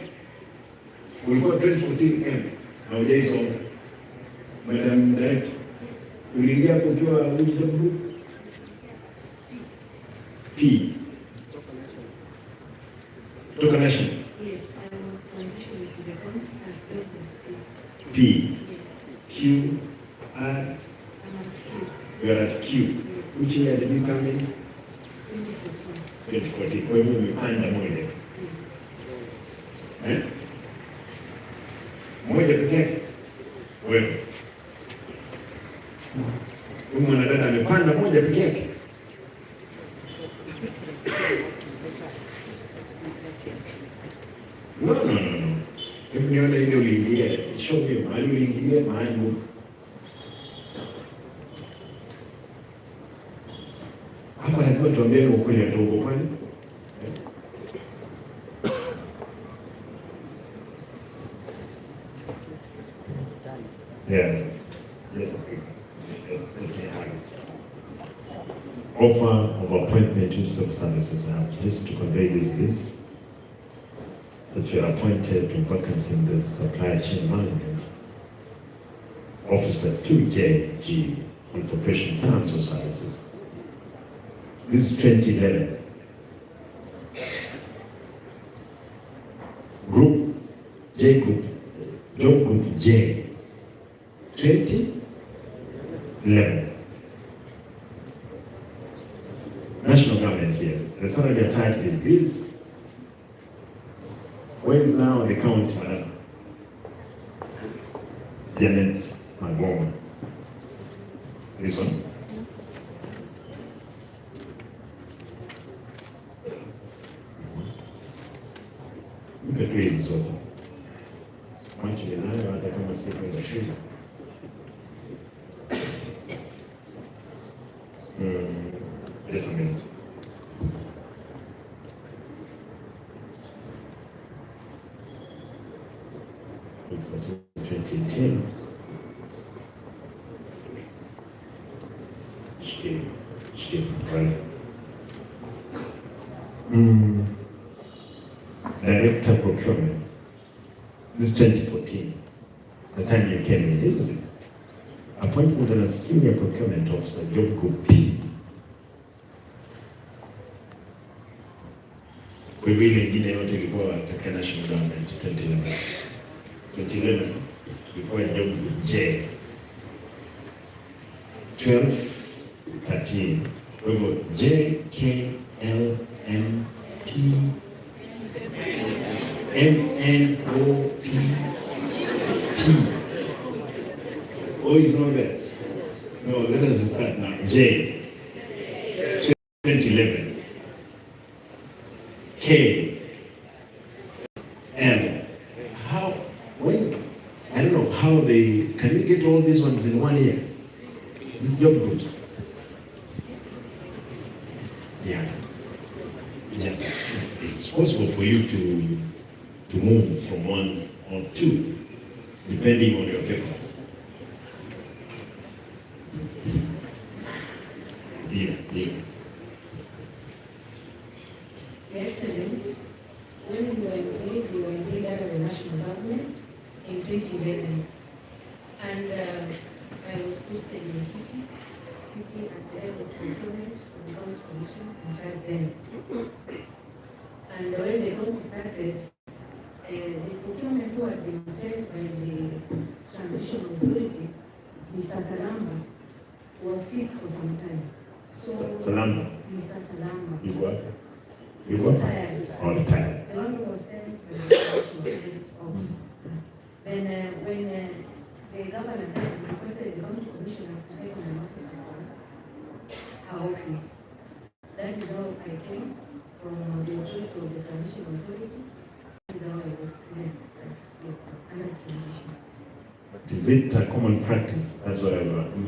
Speaker 10: Ulikuwa 2014 M. Na hujaisoma. Madam Director. Uliingia hapo ukiwa which group? P. Toka national.
Speaker 4: Yes, I was transitioning to the county at
Speaker 10: P.
Speaker 4: Yes.
Speaker 10: Q. R.
Speaker 4: I'm at Q.
Speaker 10: You are at Q.
Speaker 4: Yes.
Speaker 10: Which year did you come in?
Speaker 4: 2014.
Speaker 10: 2014. Kwa hivyo umepanda moja. Moja pekee yake? Wewe. Huyu mwanadada amepanda moja pekee yake? No. Hebu nione ile uliingia. Show me mahali uliingia mahali. Hapa lazima tuambie ukweli ndogo kwani? Yes. Yes. Offer of appointment to services. I have just to convey this that you are appointed to vacancy in the supply chain management officer 2JG on preparation terms of services. This is 2011. Group J group, job group J, 2011. National government, yes. The salary attached is this. Where is now the county, madam? Janet Magoma. This one? Look at this one. Macho ninayo hata kama siku ya shule. Just a minute. For 2010. Chief, right. Director procurement. This is 2014. The time you came in, isn't it? Appointment as a senior procurement officer, job group P. Kwa hivyo ile ingine yote ilikuwa katika national government 2011. 2011 ilikuwa job group J. 12:13. Kwa hivyo JKLMNOPT. Oh, it's not there. No, let us start now. J. 2011. K. L. How? When? I don't know how they can you get all these ones in 1 year? These job groups. Yeah. Yes. It's possible for you to move from one or two, depending on your papers. Yeah.
Speaker 4: Your Excellency, when we were employed under the national government in 2011, and I was posted in Kisii as the head of procurement for the county commission in charge then. And when the county started, the procurement who had been sent by the transition authority, Mr. Salamba, was sick for some time. So
Speaker 10: Salamba.
Speaker 4: Mr. Salamba.
Speaker 10: You what? You what?
Speaker 4: Retired.
Speaker 10: Oh, retired.
Speaker 4: The one who was sent by the transition authority. Then when the governor then requested the county commissioner to second an officer for her office, that is how I came from the authority of the transition authority. That is how I was clear under transition.
Speaker 10: Is it a common practice? That's what I've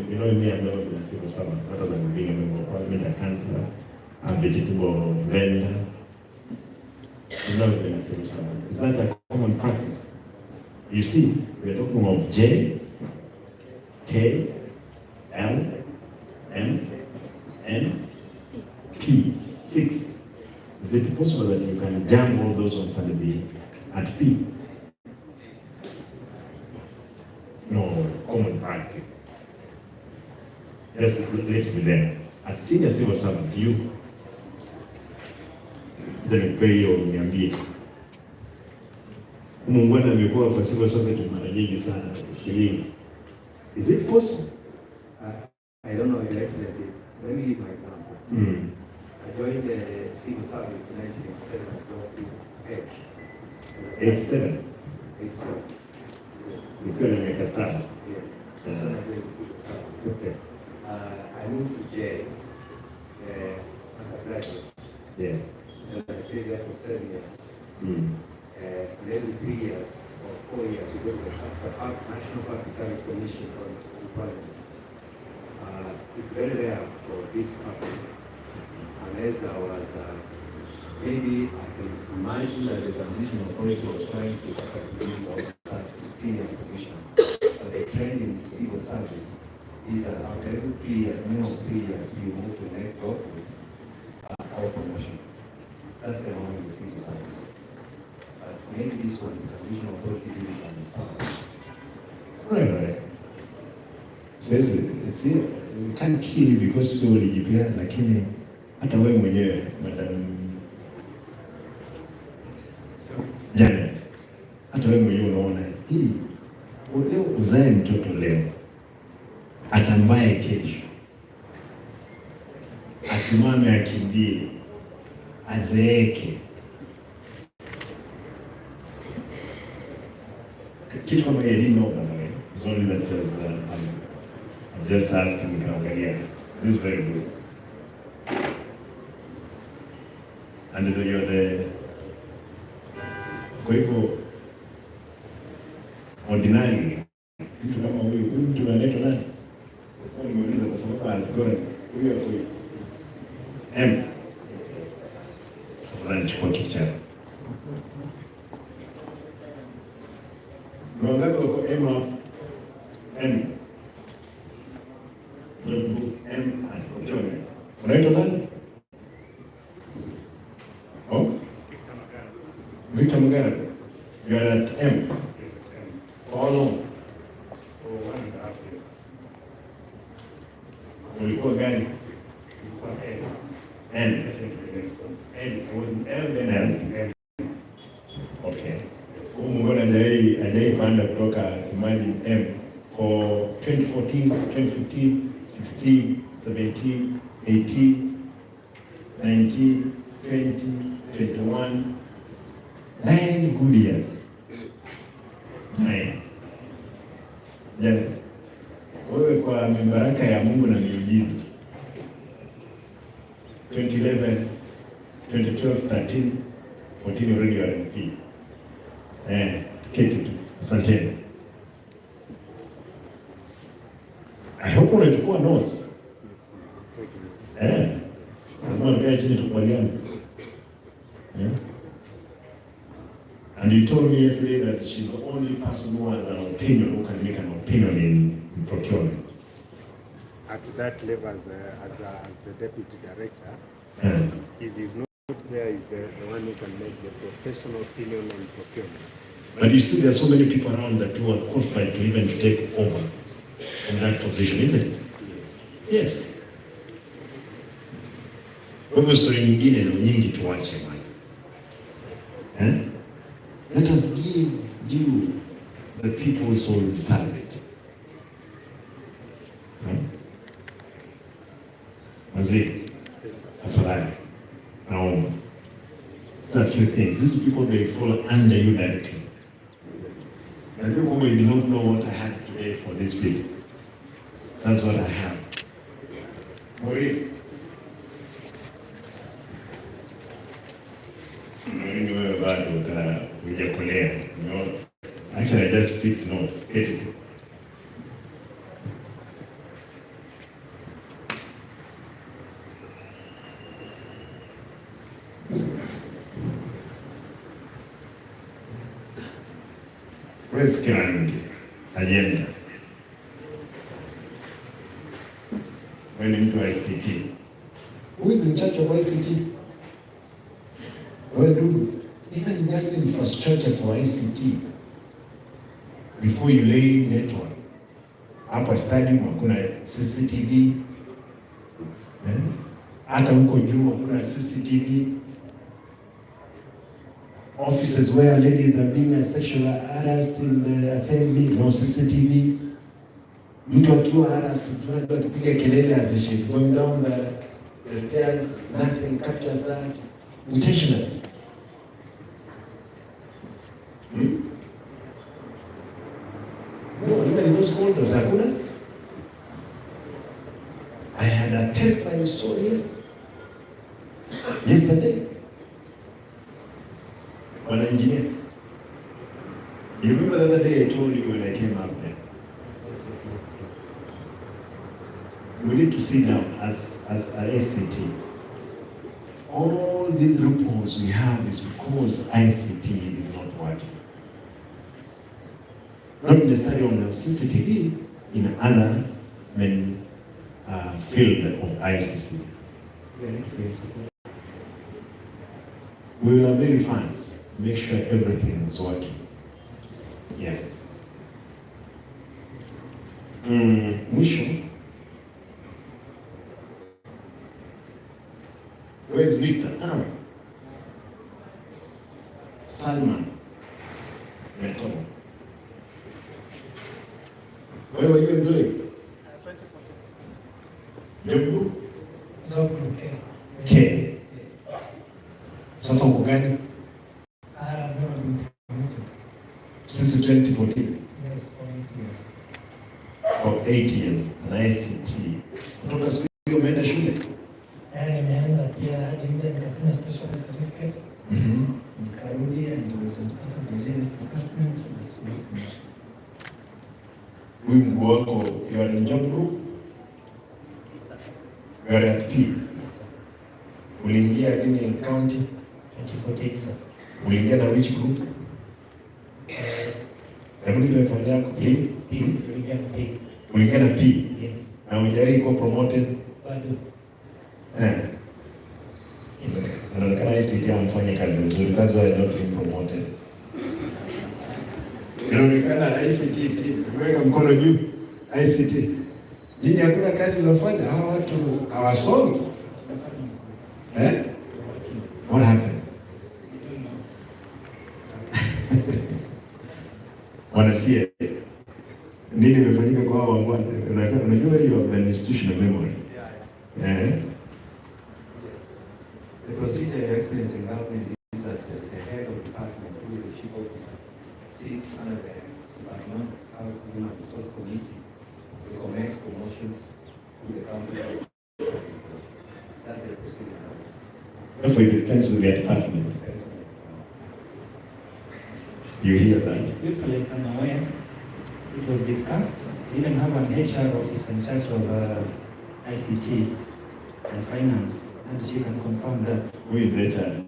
Speaker 10: you know me, I've never been a civil servant, other than being a member of parliament, a councillor, a vegetable vendor. I've never been a civil servant. Is that a common practice? You see, we're talking of J, K, L, M, N, P, 6. Is it possible that you can jam all those ones and be at P? No, common practice. Just let it be there. As senior civil servant, you then pay your niambie. Muungwana amekuwa kwa civil servant mara nyingi sana shuleni. Is it possible?
Speaker 15: I don't know, Your Excellency. Let me give my example. I joined the civil service in 1987 at Block
Speaker 10: 87?
Speaker 15: 87. Yes.
Speaker 10: Ukiwa na miaka 7?
Speaker 15: Yes. That's when I joined the civil service.
Speaker 10: Okay.
Speaker 15: I moved to J as a graduate.
Speaker 10: Yes.
Speaker 15: And I stayed there for 7 years. And every 3 years or 4 years, we go to the National Public Service Commission from Parliament. It's very rare for this to happen. Unless I was, maybe I can imagine that the transition authority was trying to give officers to senior position. But the trend in civil service is that after every 3 years, minimum 3 years, you move to the next job with our promotion. That's the norm in civil service. But maybe this one, the transition authority didn't understand.
Speaker 10: Right. Says it's here. We can't kill you because so ulijipea, lakini hata wewe mwenyewe Madam Janet, hata wewe mwenyewe unaona hii leo uzae mtoto leo atambaye kesho asimame akimbie azeeke kitu kama hiyo didn't know by the way. It's only that I'm just asking nikaangalia. This is very good. And you're the kwa hivyo ordinary mtu kama huyu mtu anaitwa nani? Kwa nimeuliza kwa sababu alikuwa huyo M. Afadhali chukua kitu chako. Mwangaza kwa M of M. M atotoe. Unaitwa nani? Oh? Victor Mugara. You are at M. For how long?
Speaker 1: For 1.5 years.
Speaker 10: Ulikuwa gani? N.
Speaker 1: N. I was in L, then
Speaker 10: N. Okay. Huyu Mugara hajai panda kutoka Kimani M for 2014, 2015, 16, 17, 18, 19, 20, 21, 9 good years. 9. Jana, wewe kwa mibaraka ya Mungu na miujiza 2011, 2012, 13, 14 already you are MP. Keti tu. Asanteni. I hope unachukua notes. Lazima nikae chini tukubaliane. And you told me yesterday that she's the only person who has an opinion, who can make an opinion in procurement.
Speaker 1: At that level, as the deputy director, if he's not there, is the one who can make the professional opinion on procurement.
Speaker 10: But you see, there are so many people around that who are qualified to even to take over from that position, isn't it? Yes. Kwa hivyo story nyingine na nyingi tuache bwana. Let us give due the people so deserve it. Wazee, afadhali, naomba. There are a few things. These people, they fall under you directly. And you probably do not know what I have today for these people. That's what I have. Maureen. Wewe bado hujakolea. Actually, I just pick notes. Where's Kirangi? Agenda. When into ICT. Who is in charge of ICT? Well, do even just infrastructure for ICT before you lay network. Hapa stadium hakuna CCTV. Hata huko juu hakuna CCTV. Offices where ladies are being sexually harassed in the assembly, no CCTV. Mtu akiwa harassed, mtu akipiga kelele as she's going down the stairs, nothing captures that intentionally. No, even in those corridors, hakuna. I had a terrifying story yesterday. One engineer. You remember the other day I told you when I came up there? We need to sit down as an ICT. All these loopholes we have is because ICT is not working. Not necessarily on the CCTV, in other field of ICC. We will avail funds, make sure everything is working. Yeah. Mwisho. Where is Victor? Salman. Meto. Where were you employed? 2014. Job group?
Speaker 16: Job group, K.
Speaker 10: K. Sasa uko gani?
Speaker 16: I've never been promoted.
Speaker 10: Since 2014?
Speaker 16: Yes, for 8 years.
Speaker 10: For 8 years, an ICT. Kutoka siku hiyo umeenda shule?
Speaker 16: Nimeenda pia hadi ile nikafanya special certificate. Nikarudi and was started business department and that's my promotion.
Speaker 10: Huyu mkuu wako, you are in job group? You are at P? Uliingia nini county?
Speaker 16: 2014, sir.
Speaker 10: Uliingia na which group? Hebu nipe file yako. P?
Speaker 16: Tuliingia na P.
Speaker 10: Uliingia na P?
Speaker 16: Yes.
Speaker 10: Na hujawahi kuwa promoted?
Speaker 16: Bado.
Speaker 10: Yes. Inaonekana ICT amfanye kazi nzuri. That's why I'm not being promoted. Inaonekana ICT, umeweka mkono juu. ICT. Nyinyi hakuna kazi mnafanya, hawa watu hawasomi. What happened? Wanasiasa nini imefanyika kwa hao wangwana. Unajua hiyo of the institutional memory.
Speaker 15: The procedure, Your Excellency, in government is that the head of department, who is the chief officer, sits under the department human resource committee, recommends promotions to the company. That's the procedure.
Speaker 10: Therefore, it depends on their department. You hear that?
Speaker 3: Excellence, I'm aware. It was discussed. We even have an HR officer in charge of ICT and finance, and she can confirm that.
Speaker 10: Who is the HR?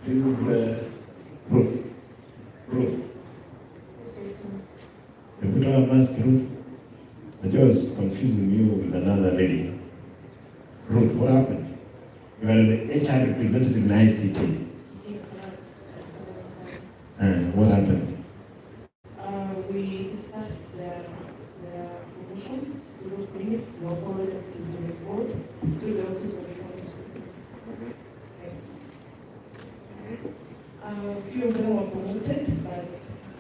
Speaker 10: This is Ruth. Ruth. The put our mask, Ruth. I was confusing you with another lady. Ruth, what happened? You are the HR representative in ICT. What happened?
Speaker 17: We discussed the promotion. We wrote minutes to forward to the board, to the office of the county. Yes. A few of them were promoted, but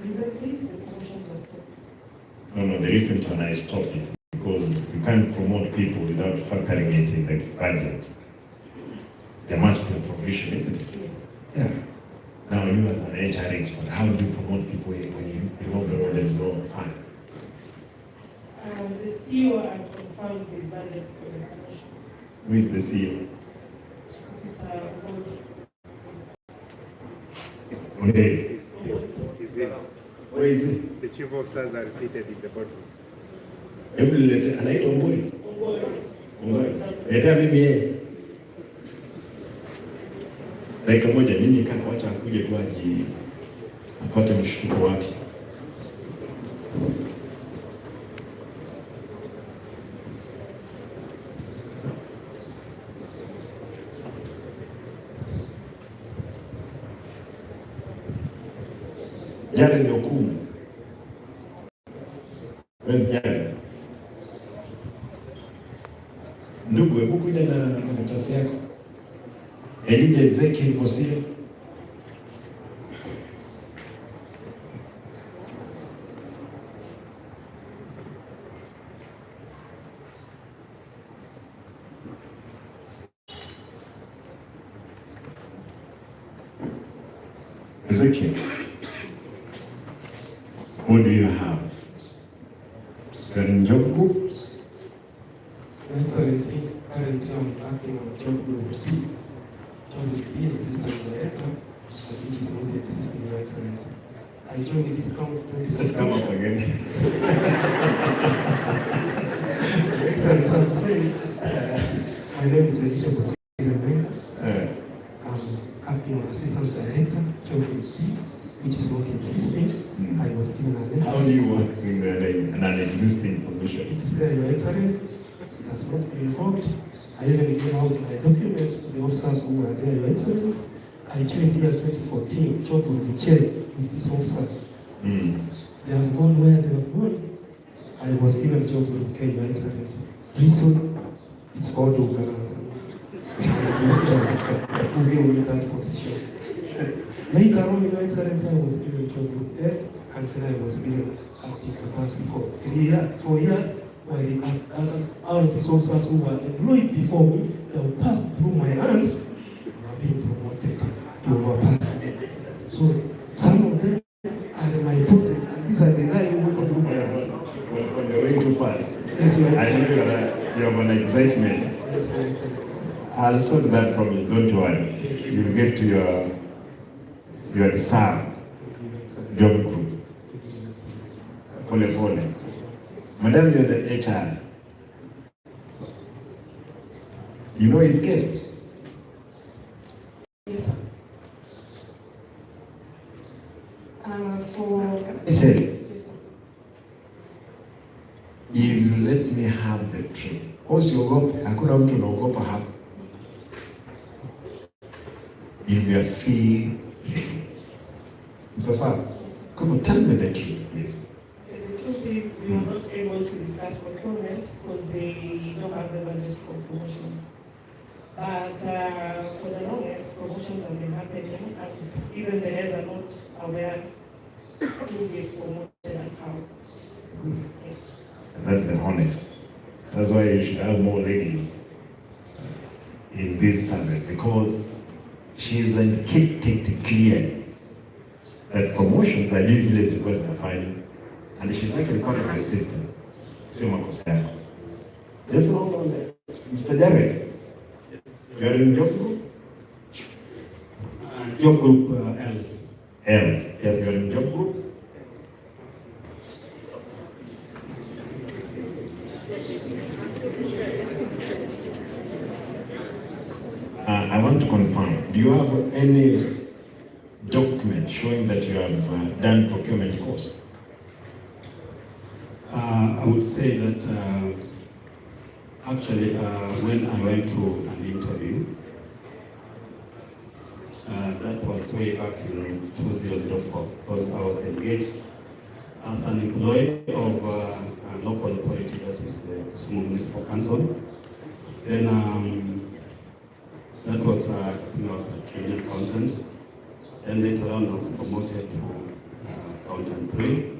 Speaker 17: recently the promotions were stopped.
Speaker 10: No, the recent one I stopped it because you can't promote people without factoring it in the budget. There must be a provision, isn't it?
Speaker 17: Yes.
Speaker 10: Yeah. Now you as an HR expert, how do you promote people when you know there is no funds?
Speaker 17: The CEO had confirmed his budget for the promotion.
Speaker 10: Who is the CEO?
Speaker 17: Officer Board.
Speaker 10: Okay.
Speaker 17: Yes.
Speaker 10: Where is it?
Speaker 1: The chief officers are seated in the boardroom.
Speaker 10: Every letter, anaitwa Ongoi. Ongoi. Leta mimi yeye. Dakika moja ninyi kana wacha akuje tu aji apate mshtuko wake. Jana ni hukumu. Where's Jana? Ndugu, hebu kuja na karatasi yako. Elijah Ezekiel Mosia. Ezekiel, what do you have? You're in job group?
Speaker 9: Your Excellency, currently I'm acting on job group B. Job group B, assistant director, which is not existing, Your Excellency. I joined this county.
Speaker 10: Let's come up again.
Speaker 9: Your Excellency, I'm saying, my name is Elisha Bosika. I'm acting on assistant director, job group B, which is not existing. I was given a letter.
Speaker 10: How do you work in an existing position?
Speaker 9: It's there, Your Excellency. It has not been revoked. I even gave out my documents to the officers who were there, Your Excellency. I joined here 2014, job will be checked with these officers. They have gone where they have gone. I was given job with K, Your Excellency. Reason, it's called organization. Who gave me that position. Later on, Your Excellency, I was given job with there, and then I was given acting capacity for 4 years. While all of these officers who were employed before me, they will pass through my hands, are being promoted to overpass them. So some of them are my bosses, and these are the guys who went through my hands.
Speaker 10: When you're going too fast.
Speaker 9: Yes, Your
Speaker 10: I know
Speaker 9: Excellency.
Speaker 10: you have an excitement.
Speaker 9: Yes, Your Excellency.
Speaker 10: I'll solve that problem, don't worry. You'll get to your deserved job group. Pole pole. Madam, you're the HR. You know his case?
Speaker 17: Yes, sir. For...
Speaker 10: You let me have the truth. Usiogope, hakuna mtu anaogopa hapa. If you are free. Sasa, come on, tell me the truth, please.
Speaker 17: The truth is, we were not able to discuss procurement because they don't have the budget for promotions. But for the longest, promotions have been happening, and even the heads are not aware who gets promoted and how. Yes.
Speaker 10: That's the honest. That's why you should have more ladies in this subject, because she's indicated clear that promotions are usually as request a file, and she's actually part of the system. Sio makosa yako. Just hold on there. Mr. Jared, you are in job group?
Speaker 9: Job group L.
Speaker 10: L.
Speaker 9: Yes.
Speaker 10: You are in job group? I want to confirm, do you have any document showing that you have done procurement course?
Speaker 9: I would say that actually when I went to an interview, that was way back in 2004, because I was engaged as an employee of a local authority, that is the Kisumu Municipal Council. Then that was, I think I was a trainee accountant. Then later on I was promoted to accountant 3.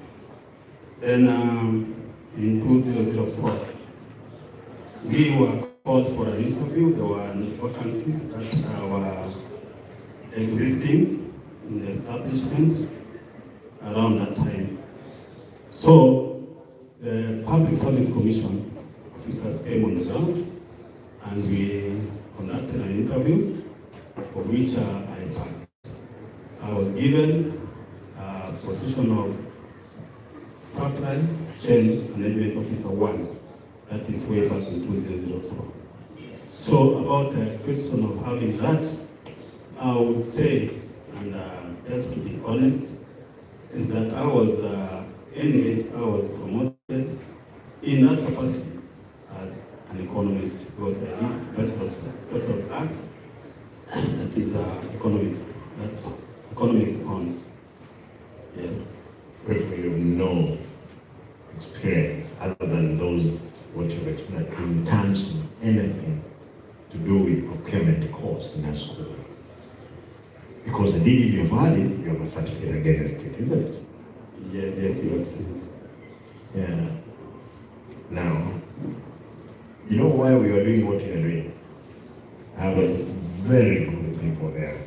Speaker 9: Then in 2004, we were called for an interview. There were vacancies that were existing in the establishment around that time. So the Public Service Commission officers came on the ground and we conducted an interview for which I passed. I was given a position of Supply Chain Management Officer 1, that is way back in 2004. So about the question of having that, I would say, and just to be honest, is that I was engaged, I was promoted in that capacity as an economist, because I did Bachelor of Arts, that is economics, that's economics honors. Yes.
Speaker 10: But you have no experience other than those what you've explained in terms of anything to do with procurement course in a school. Because indeed, if you've had it, you have a certificate against it, isn't it?
Speaker 9: Yes.
Speaker 10: Yeah. Now, you know why we are doing what we are doing? I was very good people there.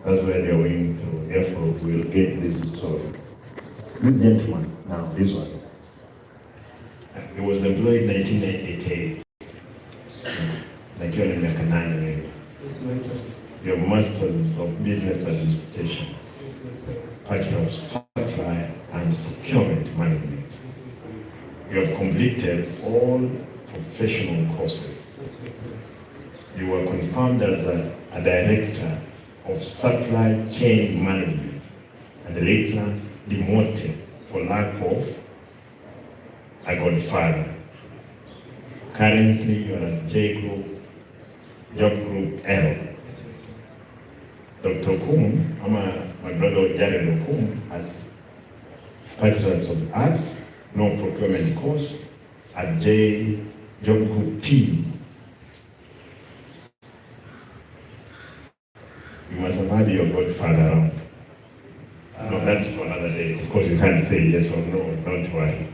Speaker 10: That's why they are going through. Therefore, we'll get this story. This gentleman, now this one, he was employed in 1988. Like you're in Mekanani.
Speaker 9: Yes, my excellency.
Speaker 10: You have Masters of Business Administration.
Speaker 9: Yes, my excellency.
Speaker 10: Bachelor of Supply and Procurement Management.
Speaker 9: Yes, my excellency.
Speaker 10: You have completed all professional courses.
Speaker 9: Yes, my excellency.
Speaker 10: You were confirmed as a director of supply chain management and later demoted for lack of a godfather. Currently, you are at J Group, Job Group L. Dr. Okum, my brother Jared Okum, has Bachelor's of Arts, no procurement course at Job Group P. You must have had your godfather around. No, that's for another day. Of course, you can't say yes or no, don't worry.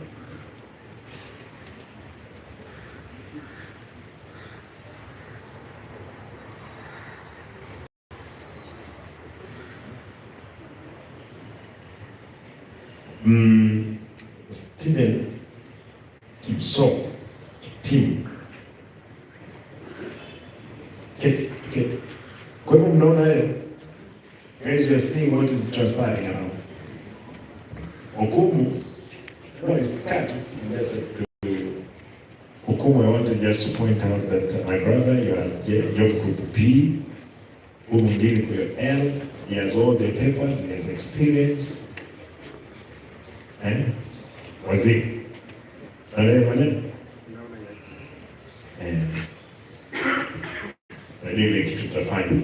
Speaker 10: Stephen Kipso, Tim. Kate. Kwa hivyo mnaona hiyo? Guys, we are seeing what is transpiring around. Okumu, no, it's cut. Okumu, I wanted just to point out that my brother, you are Job Group P, who mwingine kwa L, he has all the papers, he has experience. Wazee. Naelewa maneno? Najua ile kitu tutafanya.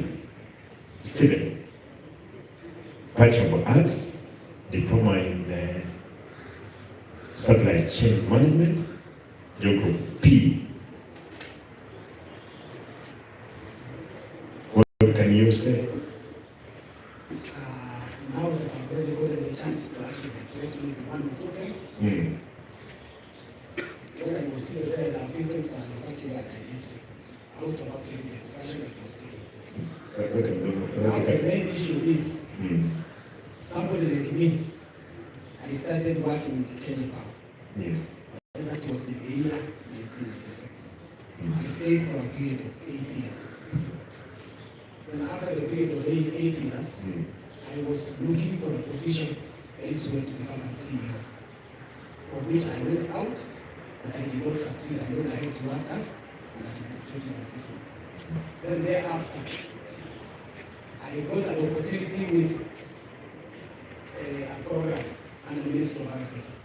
Speaker 10: Steven, Bachelor of Arts, Diploma in Supply Chain Management, Group P. What can you say?
Speaker 16: Now that I've already gotten the chance to actually address maybe one or two things, was still there, there are a few things that I was talking about like this, out of actually the extraction that was taking place. Now the main issue is, somebody like me, I started working with Kenya Power.
Speaker 10: Yes.
Speaker 16: And that was in the year 1996. I stayed for a period of 8 years. Then after the period of 8 years, I was looking for a position elsewhere to become a CEO, of which I went out, but I did not succeed. I went ahead to work as an administrative assistant. Then thereafter, I got an opportunity with a program under the Ministry of Agriculture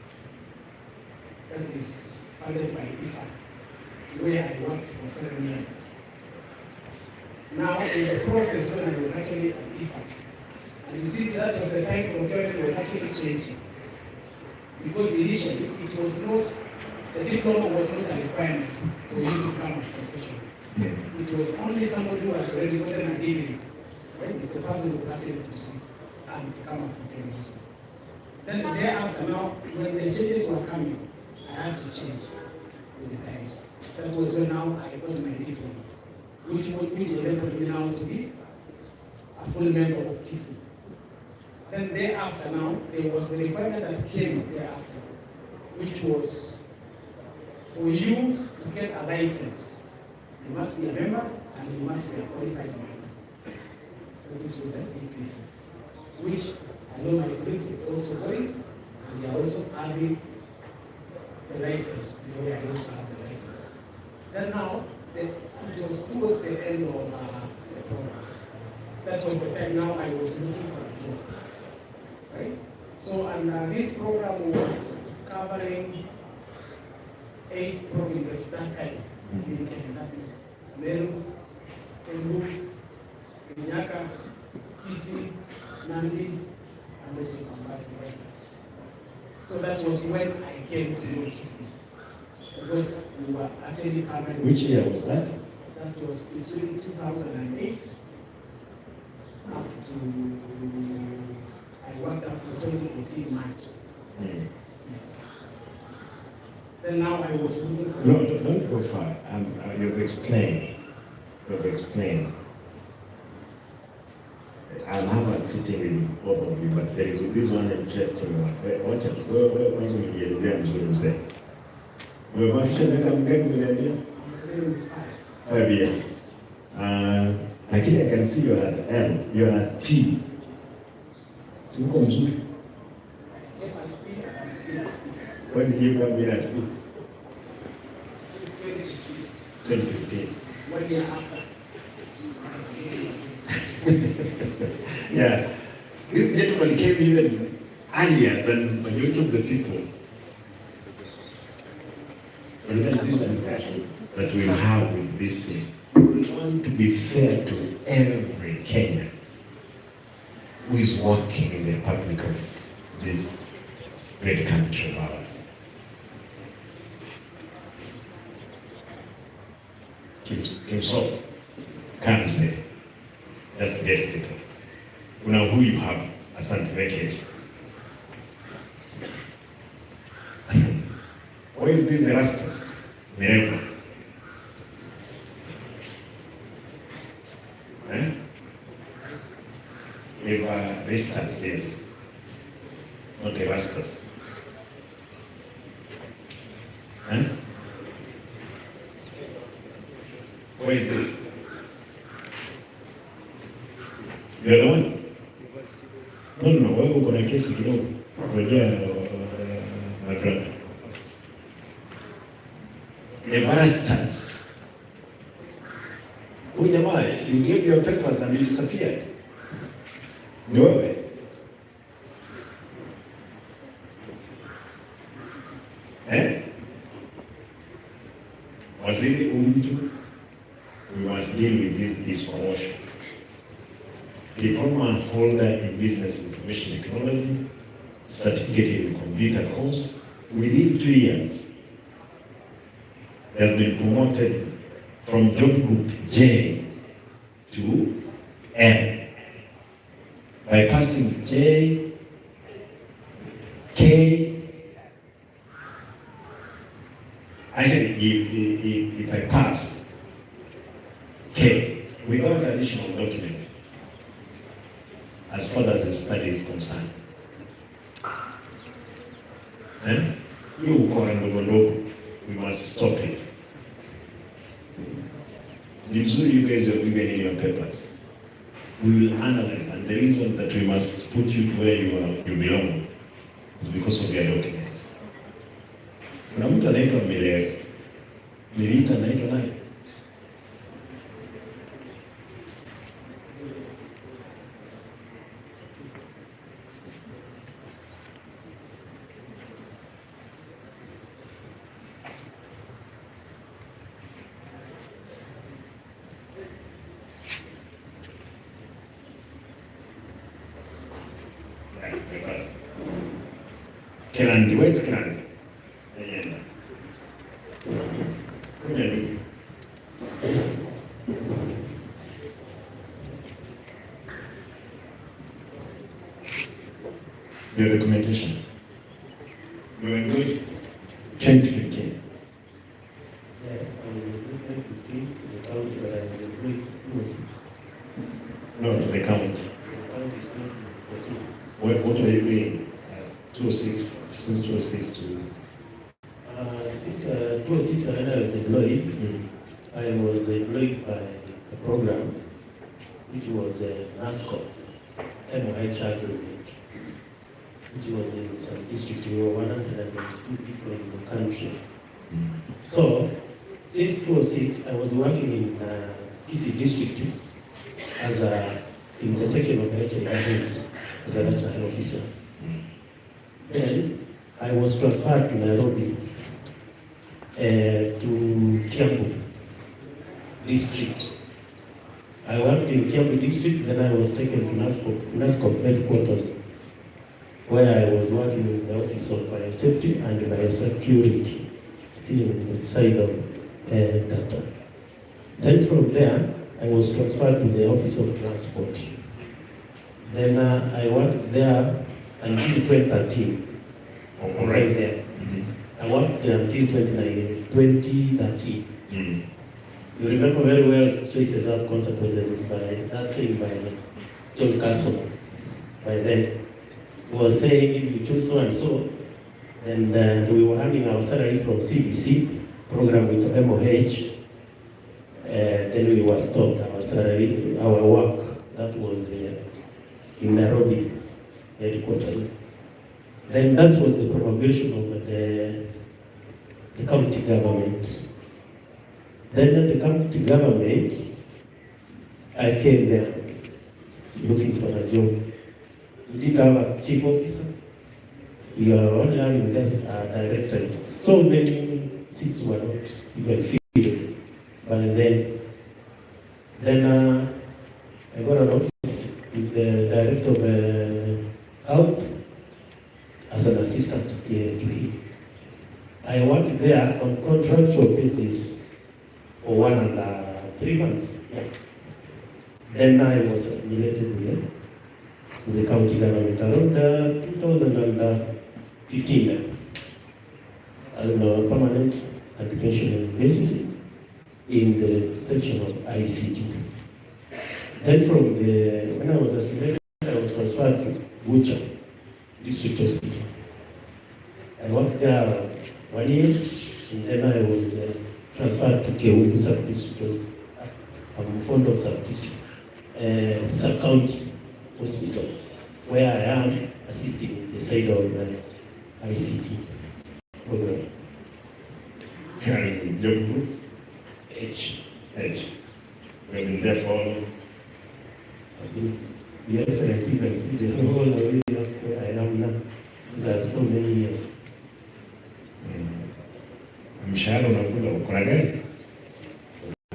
Speaker 16: that is funded by IFAD, where I worked for 7 years. Now, in the process when I was actually at IFAD, and you see that was the time procurement was actually changing. Because initially, it was not, the diploma was not a requirement for you to become a professional. It was only somebody who has already gotten a degree. Right? It's the person who got able to see and become a procurement officer. Then thereafter, now, when the changes were coming, I had to change with the times. That was when now I got my diploma, which enabled me now to be a full member of Kisii. Then thereafter now, there was the requirement that came thereafter, which was for you to get a license, you must be a member and you must be a qualified member. That is with the APC, which I know my colleagues are also going, and they are also having the license, the way I also have the license. Then now, it was towards the end of the program. That was the time now I was looking for a job. Right? So, and this program was covering 8 provinces that time in Kenya. That is Meru, Embu, Kenyaka, Kisii, Nandi, and also Sambati West. So that was when I came to know Kisii. Because we were actually covering.
Speaker 10: Which year was that?
Speaker 16: That was between 2008 up to, I worked up to 2014 March. Yes. Then now I was looking for...
Speaker 10: No, don't go far. You've explained. I'll have a sitting with both of you, but there is this one interesting one. Watch out. Kwanza umenielezea mzuri mzee. Umebakisha miaka mingapi umeniambia? 5 years. Lakini I can see you are at L, you are at P. Si uko mzuri? When did you come in at P? 2015.
Speaker 16: 1 year after.
Speaker 10: Yeah. This gentleman came even earlier than majority of the people. And then this discussion that we have with this team. We want to be fair to every Kenyan who is working in the republic of this great country of ours. Kim So comes there. That's the best thing. Now who you have as certificate. Where is this Erastus? Miracle. Erastus, yes. Not Erastus. Where is it? You're the one? No, wewe uko na kesi kidogo. Ngojea my brother. Erastus. Huyu jamaa, you gave your papers and you disappeared. Ni wewe? Waziri mtu, we must deal with this promotion. Diploma holder in Business Information Technology, certificate in computer course, within 2 years, has been promoted from job group J to N. By passing J, K,
Speaker 8: Actually, if I passed K without additional document, as far as the study is concerned, we must stop it. You guys are given in your papers. We will analyze, and the reason that we must put you to where you belong is because of your documents. Kuna mtu anaitwa Milita anaitwa nani? Kirandi, where's Kirandi? Your documentation. You were employed 2015.
Speaker 9: Yes, I was employed 2015 to the county, but I was employed 2006.
Speaker 8: No, to the county.
Speaker 9: The county is 2014.
Speaker 8: What are you doing? 2006, since 2006 to...
Speaker 9: Since 2006, when I was employed, I was employed by a program which was a NASCO, MOH agreement, which was in some district. We were 122 people in the country. So, since 2006, I was working in Kisii district as a intersection of HIV as a national health officer. Then I was transferred to Nairobi, to Kiambu district. I worked in Kiambu district, then I was taken to NASCO headquarters, where I was working in the Office of Biosafety and Biosecurity, still in the side of data. Then from there, I was transferred to the Office of Transport. Then I worked there until 2013. Right there. I worked there until 2013. You remember very well, choices have consequences by that saying by John Castle. By then, he was saying if you choose so and so, then we were having our salary from CBC program with MOH. Then we were stopped our salary, our work. That was in Nairobi headquarters. Then that was the promulgation of the county government. Then at the county government, I came there looking for a job. We didn't have a chief officer. We were only having just a director. So many seats were not even filled. But then I got an office with the director of health as an assistant to him. I worked there on contractual basis for 1 and 3 months. Yeah. Then I was assimilated with the county government around 2015 as a permanent education basis in the section of ICT. Then when I was assimilated, I was transferred to Bucha District Hospital. I worked there 1 year, and then I was transferred to Keumbu Sub-District Hospital. I'm fond of Sub-District, Sub-County Hospital, where I am assisting the side of ICT program.
Speaker 8: Here in Jobu? H. We've been there for...
Speaker 9: The Excellency, you can see the whole area where I am now. These are so many years.
Speaker 8: Mshahara unakula uko na gari?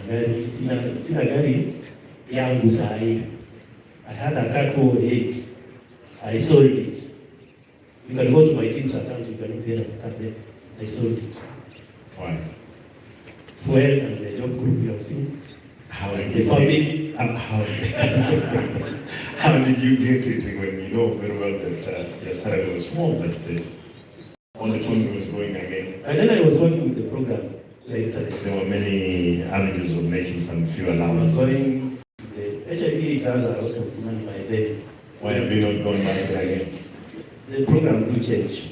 Speaker 9: Gari sina gari yangu saa hii. I had a car 208. I sold it. You can go to my team's account, you can get a car there. I sold it.
Speaker 8: Why?
Speaker 9: Fuel and the job group you have seen.
Speaker 8: How
Speaker 9: the
Speaker 8: did
Speaker 9: family.
Speaker 8: How did you get it when you know very well that your salary was small, but this on the phone was going again?
Speaker 9: And then I was working with the program, like excellence.
Speaker 10: There were many avenues of making some few allowances.
Speaker 9: Going, the HIV exams are out of money by then.
Speaker 10: Why have you not gone back there again?
Speaker 9: The program do change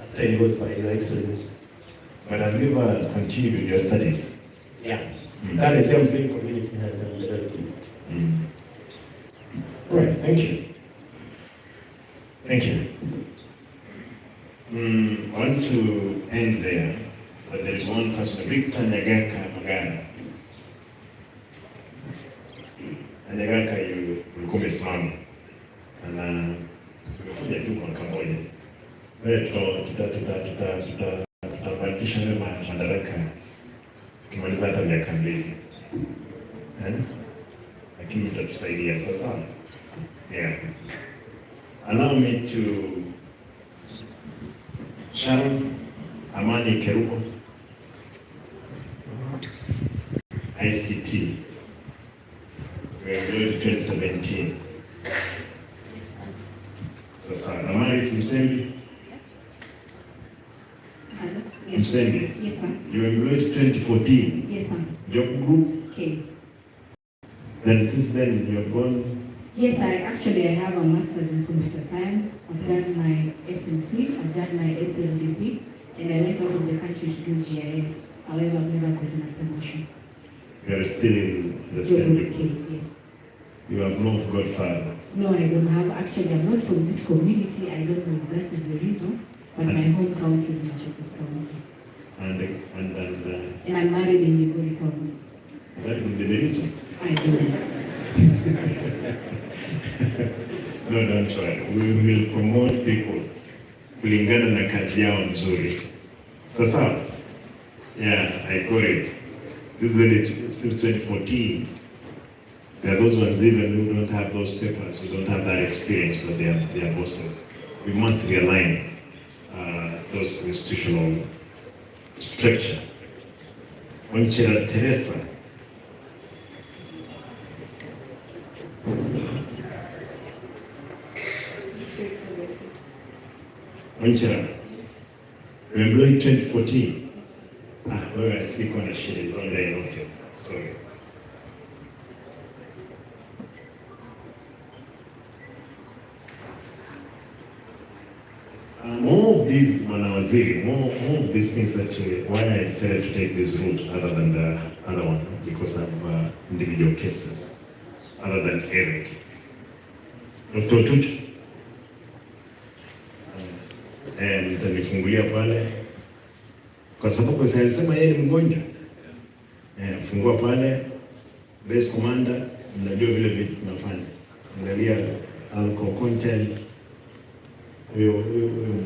Speaker 9: as time goes by, Your Excellency.
Speaker 10: But have you ever continued with your studies?
Speaker 9: Yeah. Currently I'm doing community health and development.
Speaker 10: All right, thank you. Thank you. I want to end there, but there is one person, Victor Nyagaka Magana. Nyagaka, you ulikuwa umesimama na tumekuja tu kwa kamoja. Wewe tutabadilisha madaraka tukimaliza hata miaka 2. Lakini itatusaidia sasa. Yeah. Allow me to Sharon Amani Keruko, ICT. We are going to 2017. Sasa Amaris Msembi.
Speaker 18: Yes.
Speaker 10: Msembi.
Speaker 18: Yes, sir.
Speaker 10: You were employed 2014.
Speaker 18: Yes, sir.
Speaker 10: Job group.
Speaker 18: Okay.
Speaker 10: Then since then you have gone.
Speaker 18: Yes, I have a master's in computer science. I've done my SMC, I've done my SLDP, and I went out of the country to do GIS. However, I've never gotten a promotion.
Speaker 10: You are still in the same group.
Speaker 18: Yes.
Speaker 10: You have no godfather.
Speaker 18: No, I don't have. Actually, I'm not from this community. I don't know if that is the reason, but my home county is Machakos County. And I'm married in Migori County.
Speaker 10: That would be the reason.
Speaker 18: I don't know.
Speaker 10: No, don't try. We will promote people kulingana na kazi yao nzuri. Sasa, yeah, I got it. This is it since 2014. There are those ones even who don't have those papers, who don't have that experience, but they are bosses. We must realign those institutional structure. Wanchera Teresa. Wanchera. We employed 2014. Wewe siko na shida hizo ndio inoke. Sorry. More of these manawaziri, more of these things that why I decided to take this route other than the other one, because of individual cases, other than Eric. Dr. Tutu, nitanifungulia pale kwa sababu alisema yeye ni mgonjwa. Fungua pale, base commander, mnajua vile vitu tunafanya. Angalia alcohol content, huyo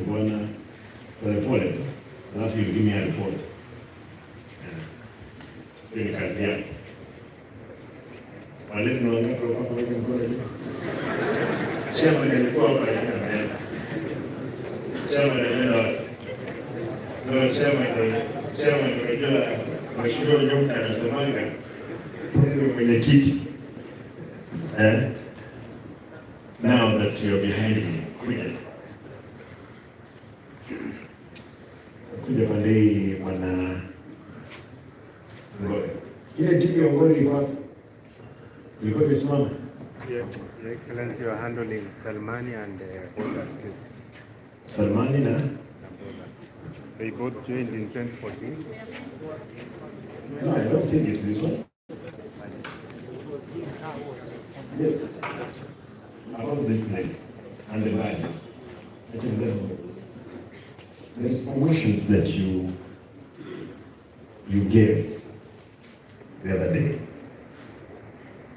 Speaker 10: mbwana pole tu, alafu you give me a report. Hiyo ni kazi yako. Wale tunaongea kwa weka mkono juu. Chairman alikuwa hapa lakini ameenda. Chairman ameenda. No, chairman unajua mheshimiwa Nyonga anasemanga ndio mwenyekiti. Now that you're behind me, kuja pande wana ngoja. Ile timu ya ngoni ilikuwa imesimama.
Speaker 1: Your Excellency, you are handling Salmani and Boda's case.
Speaker 10: Salmani na
Speaker 1: they both joined in 2014.
Speaker 10: No, I don't think it's this one. Yes. About this name and the value. I think there's promotions that you gave the other day.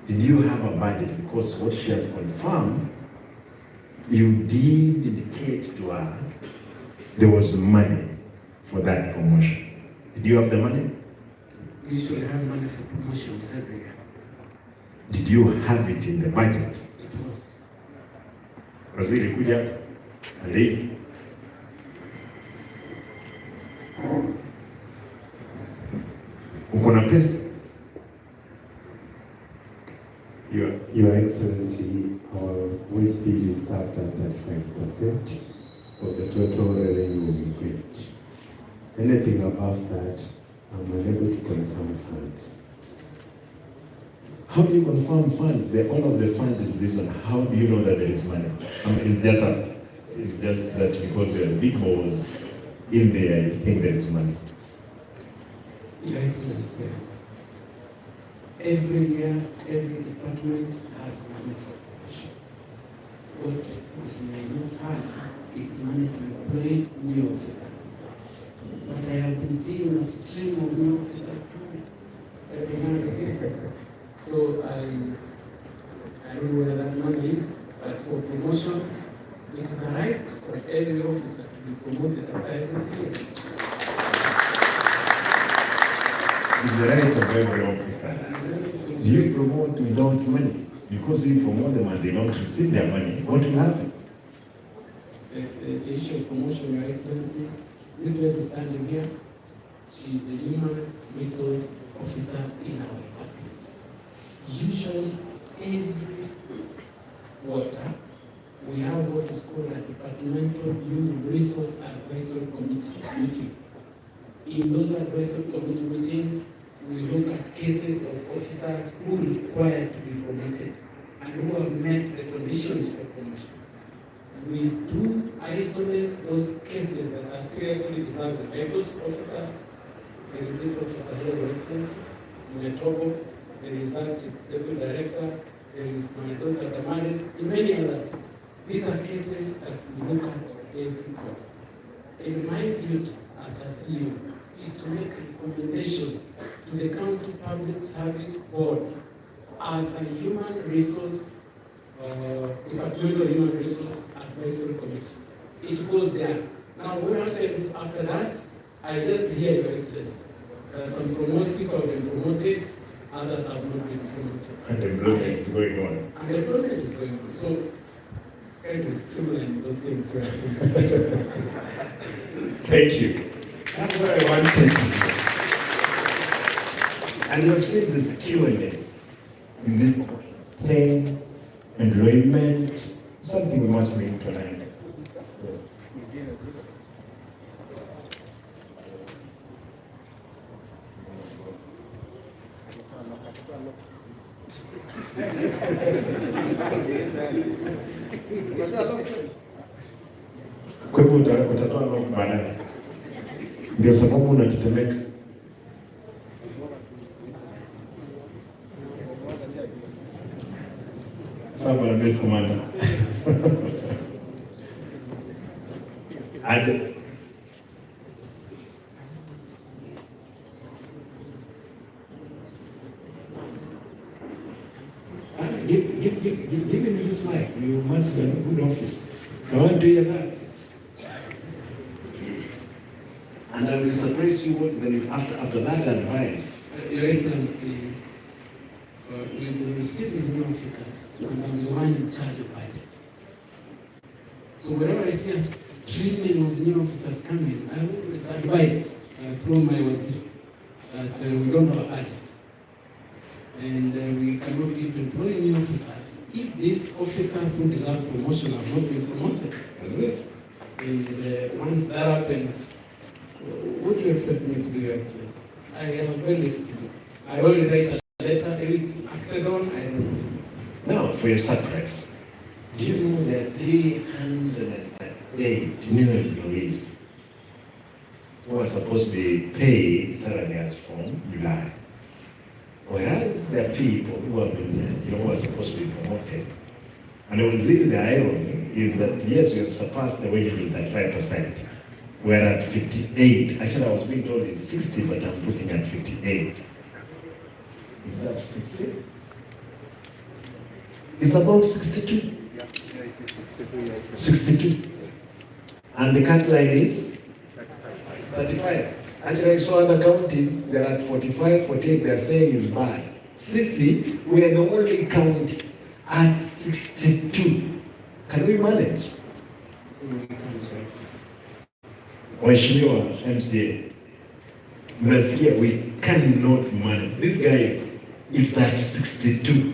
Speaker 10: Did you have a budget? Because what she has confirmed, you did indicate to her there was money for that promotion. Did you have the money?
Speaker 19: We usually have money for promotions every year.
Speaker 10: Did you have it in the budget?
Speaker 19: It was.
Speaker 10: Waziri kuja ali uko na pesa?
Speaker 1: Your Excellency, our wage bill is capped at 35% of the total revenue we get. Anything above that, I'm unable to confirm funds.
Speaker 10: How do you confirm funds? All of the fund is this one. How do you know that there is money? I mean, it's just that because you are big balls in there, you think there is money.
Speaker 19: Your Excellency, every year, every department has money for promotion. What we may not have is money to employ new officers. But I have been seeing a stream of new officers coming every now and again. So I don't know where that money is, but for promotions, it is a right of every officer to be promoted after every year.
Speaker 10: It's the right of every officer. Do you promote without money? Because you promote them and they don't receive their money, what will happen?
Speaker 19: The issue of promotion, Your Excellency, this lady standing here, she is the human resource officer in our department. Usually, every quarter, we have what is called a departmental human resource advisory committee meeting. In those advisory committee meetings, we look at cases of officers who require to be promoted and who have met the conditions for promotion. We do isolate those cases that are seriously deserving. Like those officers, there is this officer here, Your Excellency, Metobo, there is that deputy director, there is my daughter Damaris, and many others. These are cases that we look at every quarter. And my duty as a CEO is to make a recommendation to the County Public Service Board as a human resource, departmental human resource advisory committee. It goes there. Now, what happens after that? I just hear, Your Excellency, some people have been promoted, others have not been promoted.
Speaker 10: And employment is going on.
Speaker 19: And employment is going on. So, it is streamlining those things. Your Excellency.
Speaker 10: Thank you. That's what I wanted to do. And you have seen this Q&A in the plain employment, something we must bring to an end. Kwa hivyo utatoa lock baadaye, ndio sababu unatetemeka. Sawa bwana base commander. Aje. Give me this mic. You must be a good officer. I want to hear that. And I will surprise you what then after that advice.
Speaker 19: Your Excellency, we will receive new officers, and I'm the one in charge of budget. So whenever I see a streaming of new officers coming, I always advise through my wazir that we don't have a budget. And we cannot keep employing new officers if these officers who deserve promotion have not been promoted.
Speaker 10: That's it.
Speaker 19: And once that happens, what do you expect me to do, Your Excellency? I have very little to do. I only write a letter. If it's acted on, I don't know.
Speaker 10: Now, for your surprise, do you know that 308 new employees who are supposed to be paid salary as from July? Whereas there are people who have been, who are supposed to be promoted. And it was really the irony is that, yes, we have surpassed the wage bill at 5%. We're at 58. Actually, I was being told it's 60, but I'm putting at 58. Is that 60? It's about 62. 62. And the cut line is 35. Actually, I saw other counties, they're at 45, 48, they're saying it's bad. Kisii, we are the only county at 62. Can we manage? Waheshimiwa MCA, mnasikia we cannot manage. This guy is at 62.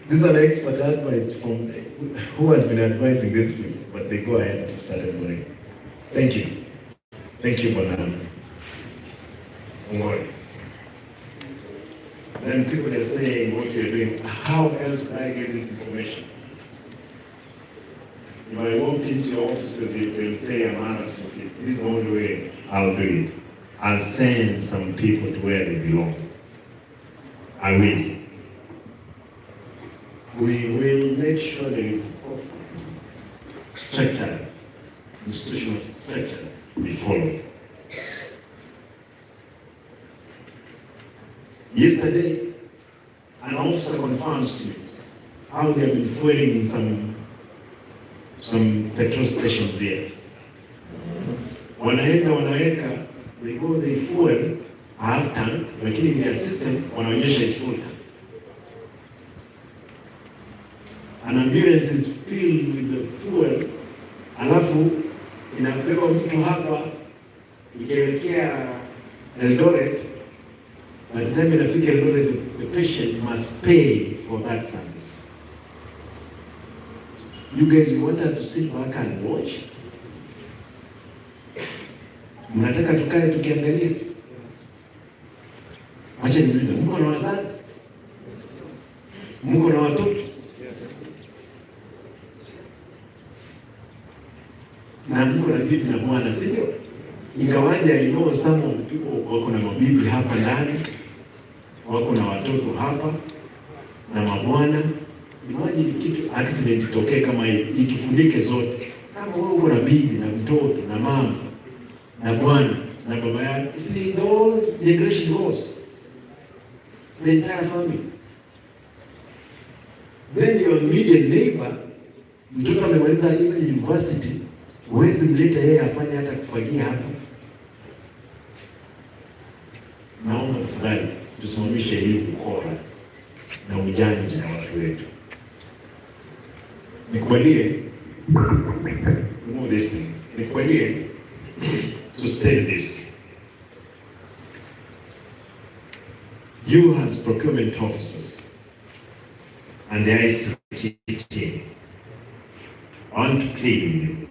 Speaker 10: This is an expert advice from who has been advising this people, but they go ahead to start going. Thank you. Thank you, Bonan. Then people are saying what you're doing. How else can I get this information? If I walk into your offices, they'll say I'm honest with you. This is the only way I'll do it. I'll send some people to where they belong. I will. We will make sure there is structures, institutional structures be followed. Yesterday, an officer confirms to me how they have been fueling in some petrol stations here. Wanaenda wanaweka, they go, they fuel half tank, lakini in their system wanaonyesha it's full tank. An ambulance is filled with the fuel, alafu inabeba mtu hapa ikielekea Eldoret. By the time inafika Eldoret, the patient must pay for that service. You guys, you want us to sit back and watch? Mnataka tukae tukiangalia? Acha niulize, mko na wazazi? Mko na watoto? Na mko na bibi na bwana, si ndio? Ingawaje I know some of the people wako na mabibi hapa ndani, wako na watoto hapa na mabwana. Imagine kitu accident itokee kama hii, itufunike zote. Kama wewe uko na bibi na mtoto na mama na bwana na baba yake, see the whole generation goes, the entire family. Then your immediate neighbor, mtoto amemaliza even university, huwezi mleta yeye afanye hata kufagia hapa. Naomba tafadhali tusimamishe hii ukora na ujanja na watu wetu. Nikubalie, know this thing. Nikubalie to state this. You as procurement officers and the ICT team, I want to plead with you.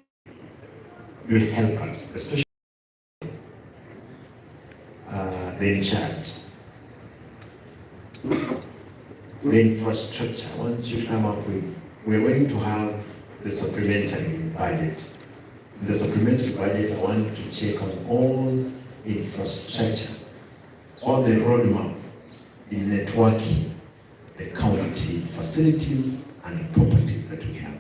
Speaker 10: You'll help us, especially the in charge. The infrastructure, I want you to come up with, we're going to have the supplementary budget. In the supplementary budget, I want to check on all infrastructure, all the roadmap in networking, the county facilities and properties that we have.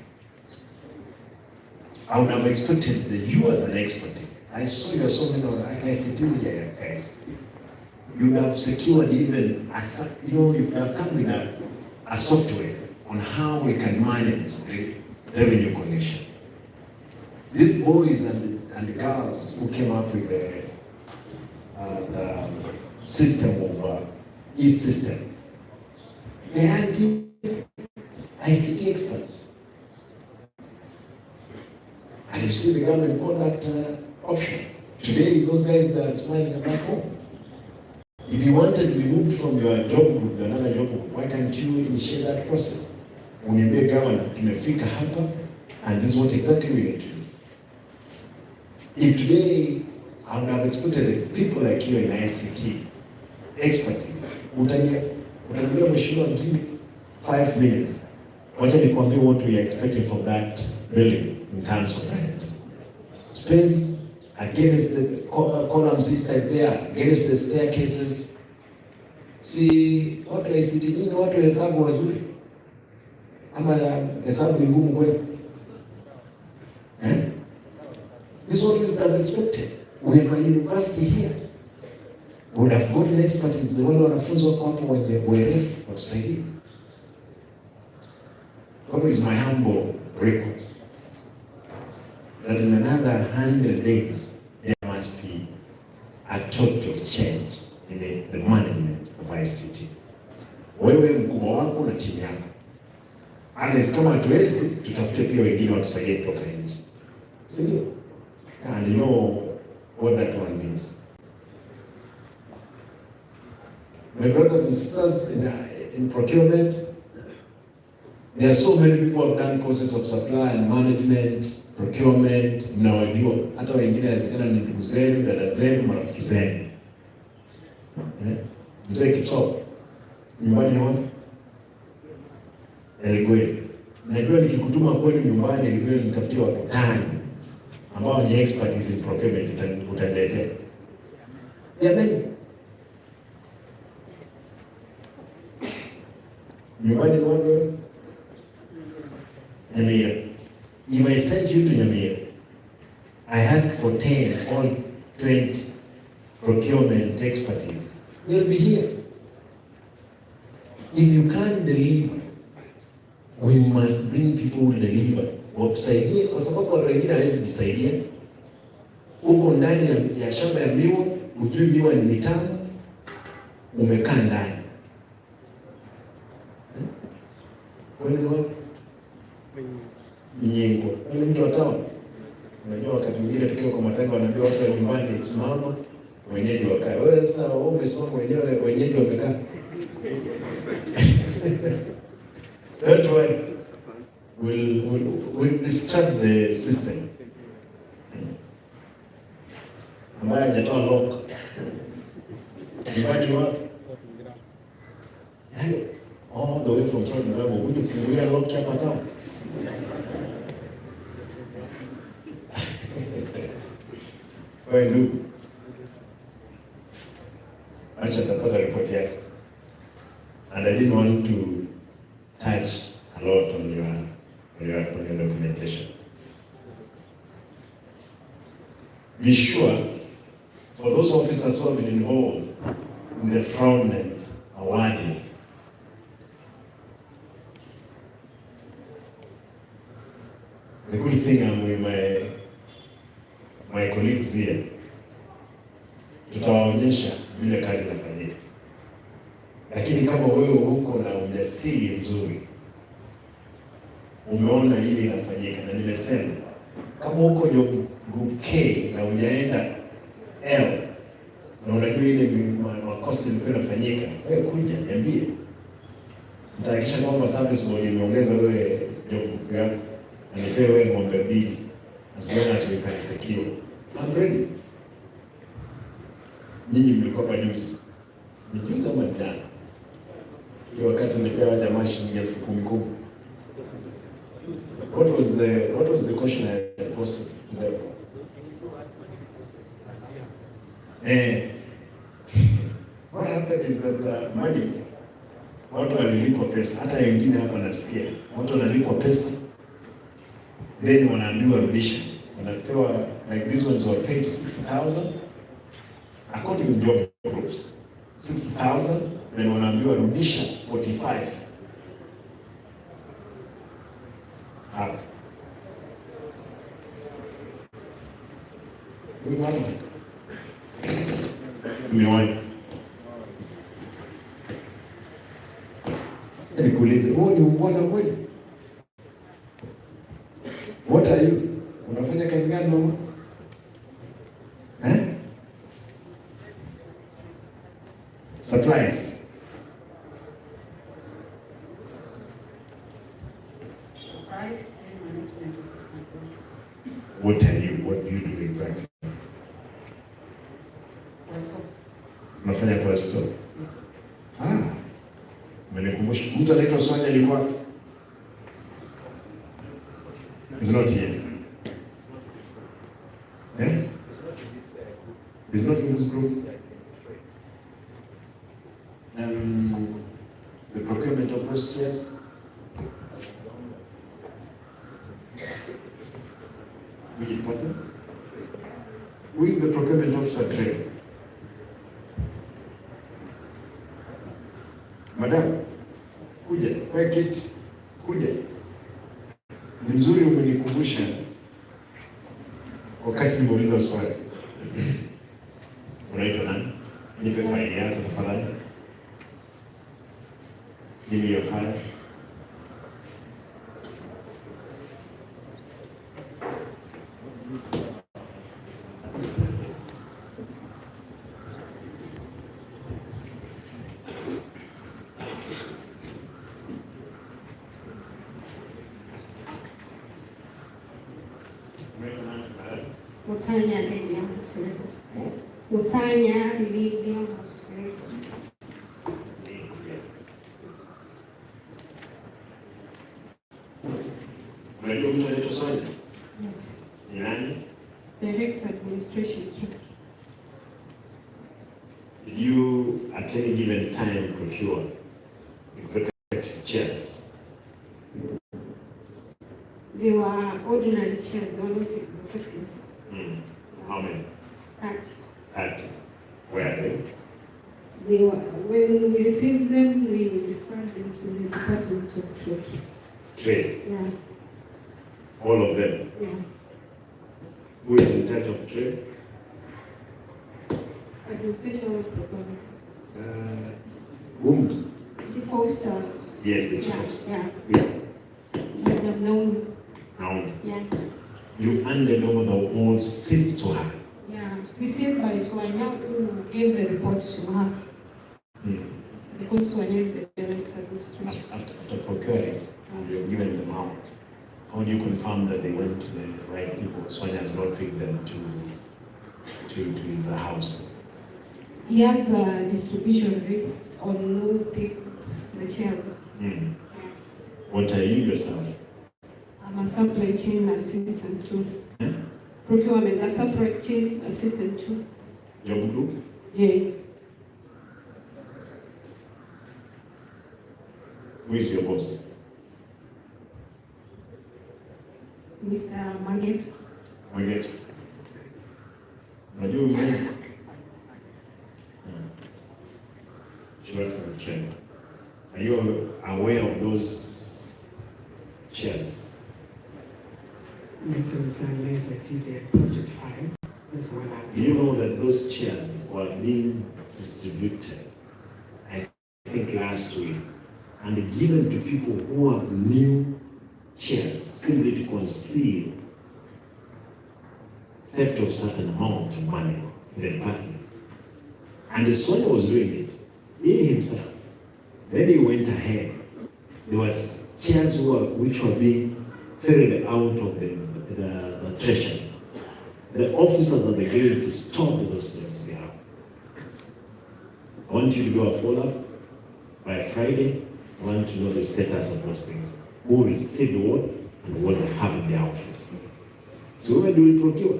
Speaker 10: I would have expected that you as an expert, I saw you so many ICT guys, you would have secured even, you would have come with a software on how we can manage the revenue collection. These boys and the girls who came up with the system of e-system, they are ICT experts. And you see the government got that option. Today, those guys that are smiling back home. If you wanted to be moved from your job group to another job group, why can't you initiate that process? Uniambie governor, tumefika hapa, and this is what exactly we need to do. If today, I would have expected the people like you in ICT expertise, utaniambia mheshimiwa, give 5 minutes. Wacha nikwambie what we are expecting from that building in terms of rent. Space against the columns inside there, against the staircases. See, watu wa ICT nini, watu hesabu wazuri? Ama hesabu ni ngumu kweli? This is what we would have expected. We have a university here. We would have gotten expertise. Wale wanafunzi wako hapo wenye uerefu watusaidie. What is my humble request? That in another 100 days, there must be a total change in the management of ICT. Wewe mkubwa wako na timu yako. Unless kama hatuwezi, tutafute pia wengine watusaidie kutoka nje. Si ndio? And you know what that one means. My brothers and sisters in procurement, There are so many people who have done courses of supply and management, procurement, mnawajua. Hata wengine inawezekana ni ndugu zenu, dada zenu, marafiki zenu. Mzee Kipsoo, nyumbani ni wapi? Elgwe. Najua nikikutuma kwenu nyumbani Elgwe nitafutia watu 5 ambao ni expertise in procurement utaniletea. Jamani. Nyumbani ni wapi? Nyamira. If I send you to Nyamira, I ask for 10 or 20 procurement expertise. They'll be here. If you can't deliver, we must bring people who deliver. Wakusaidie, kwa sababu watu wengine hawezi jisaidia. Uko ndani ya shamba ya miwa, ujui miwa ni mitamu, umekaa ndani. Kwani ni wapi? Mnyengo. Kwani mtu atawa? Unajua wakati mwingine tukiwa kwa matanga wanaambiwa watu wa nyumbani simama, wenyeji wakae. Wewe sasa wewe umesimama wenyewe, wenyeji wamekaa. Don't worry. We'll disrupt the system. Ambaye hajatoa lock. Nyumbani ni wapi? All the way from South Africa, would you kufungulia lock hapa tao? Wewe ndugu. Acha tapata report yake. And I didn't want to touch a lot on your documentation. Be sure, for those officers who have been involved in the fraudulent awarding, the good thing I'm with my colleagues here, tutawaonyesha vile kazi inafanyika. Lakini kama wewe huko na ujasiri mzuri, umeona hili inafanyika, na nimesema kama huko group K na hujaenda L na unajua ile makosa ilikuwa inafanyika, wewe kuja niambie. Nitahakikisha kwamba service board imeongeza wewe job group yako na nipewe wewe ng'ombe 2 as long as we can secure. I'm ready. Nyinyi mlikuwa pa juzi. Ni juzi ama jana? Hiyo wakati nilipewa jamaa shilingi 10,000. What was the question I posted to them? What happened is that money, watu walilipwa pesa, hata wengine hapa nasikia, watu wanalipwa pesa, then wanaambiwa rudisha. Wanapewa, like these ones were paid 60,000, according to job groups, 60,000, then wanaambiwa rudisha 45. Hapa. Miwani. Nikuulize, wewe ni mbona kweli? What are you? Unafanya kazi gani mama? Supplies. What are you? What do you do exactly? Unafanya kwa store? Yes. Umenikumbusha. Mtu anaitwa Sonia alikuwa wapi? He's not here. Yeah? He's not in this group. The procurement of those chairs. Which department? Who is the procurement officer trained? Madam, kuja, wewe kiti, kuja. Ni mzuri umenikumbusha wakati nimeuliza swali. Unaitwa nani? Nipe faili yako tafadhali. Give me your file.
Speaker 20: Utanya Lydia Musweko. Utanya Lydia Musweko.
Speaker 10: Unajua mtu anaitwa Sonia?
Speaker 20: Yes.
Speaker 10: Ni nani?
Speaker 20: Direct Administration.
Speaker 10: Did you at any given time procure executive chairs?
Speaker 20: They were ordinary chairs, they were not executive.
Speaker 10: How many?
Speaker 20: 30.
Speaker 10: 30. Where are they?
Speaker 20: They were, when we received them, we dispersed them to the Department of Trade.
Speaker 10: Trade?
Speaker 20: Yeah.
Speaker 10: All of them?
Speaker 20: Yeah.
Speaker 10: Who is in charge of trade?
Speaker 20: Administration of Procurement.
Speaker 10: Whom?
Speaker 20: Chief Officer.
Speaker 10: Yes, the chief
Speaker 20: Yeah,
Speaker 10: officer.
Speaker 20: yeah. Madam Naomi.
Speaker 10: Naomi.
Speaker 20: Yeah.
Speaker 10: You handed over the whole seats to her.
Speaker 20: Yeah. Received by Swanya, who gave the report to her. Because Swanya is the direct administration.
Speaker 10: After procuring, you have given them out. How do you confirm that they went to the right people? Sonia has not picked them to his house.
Speaker 20: He has a distribution list on who pick the chairs.
Speaker 10: What are you yourself?
Speaker 20: I'm a supply chain assistant too. Procurement, a supply chain assistant too.
Speaker 10: Job group?
Speaker 20: J.
Speaker 10: Who is your boss?
Speaker 20: Mr. Maget.
Speaker 10: Maget. Unajua Mungu? She was going to train. Are you aware of those chairs?
Speaker 19: Makes sense unless I see the project file. That's what I
Speaker 10: Do you know that those chairs were being distributed, I think last week, and given to people who have new chairs simply to conceal theft of certain amount of money in the department? And the Sonia was doing it, he himself. Then he went ahead. There was chairs which were being ferried out of the treasury. The officers at the gate to stop those chairs to be out. I want you to do a follow-up by Friday. I want to know the status of those things. Who received what and what they have in their office. So where do we procure?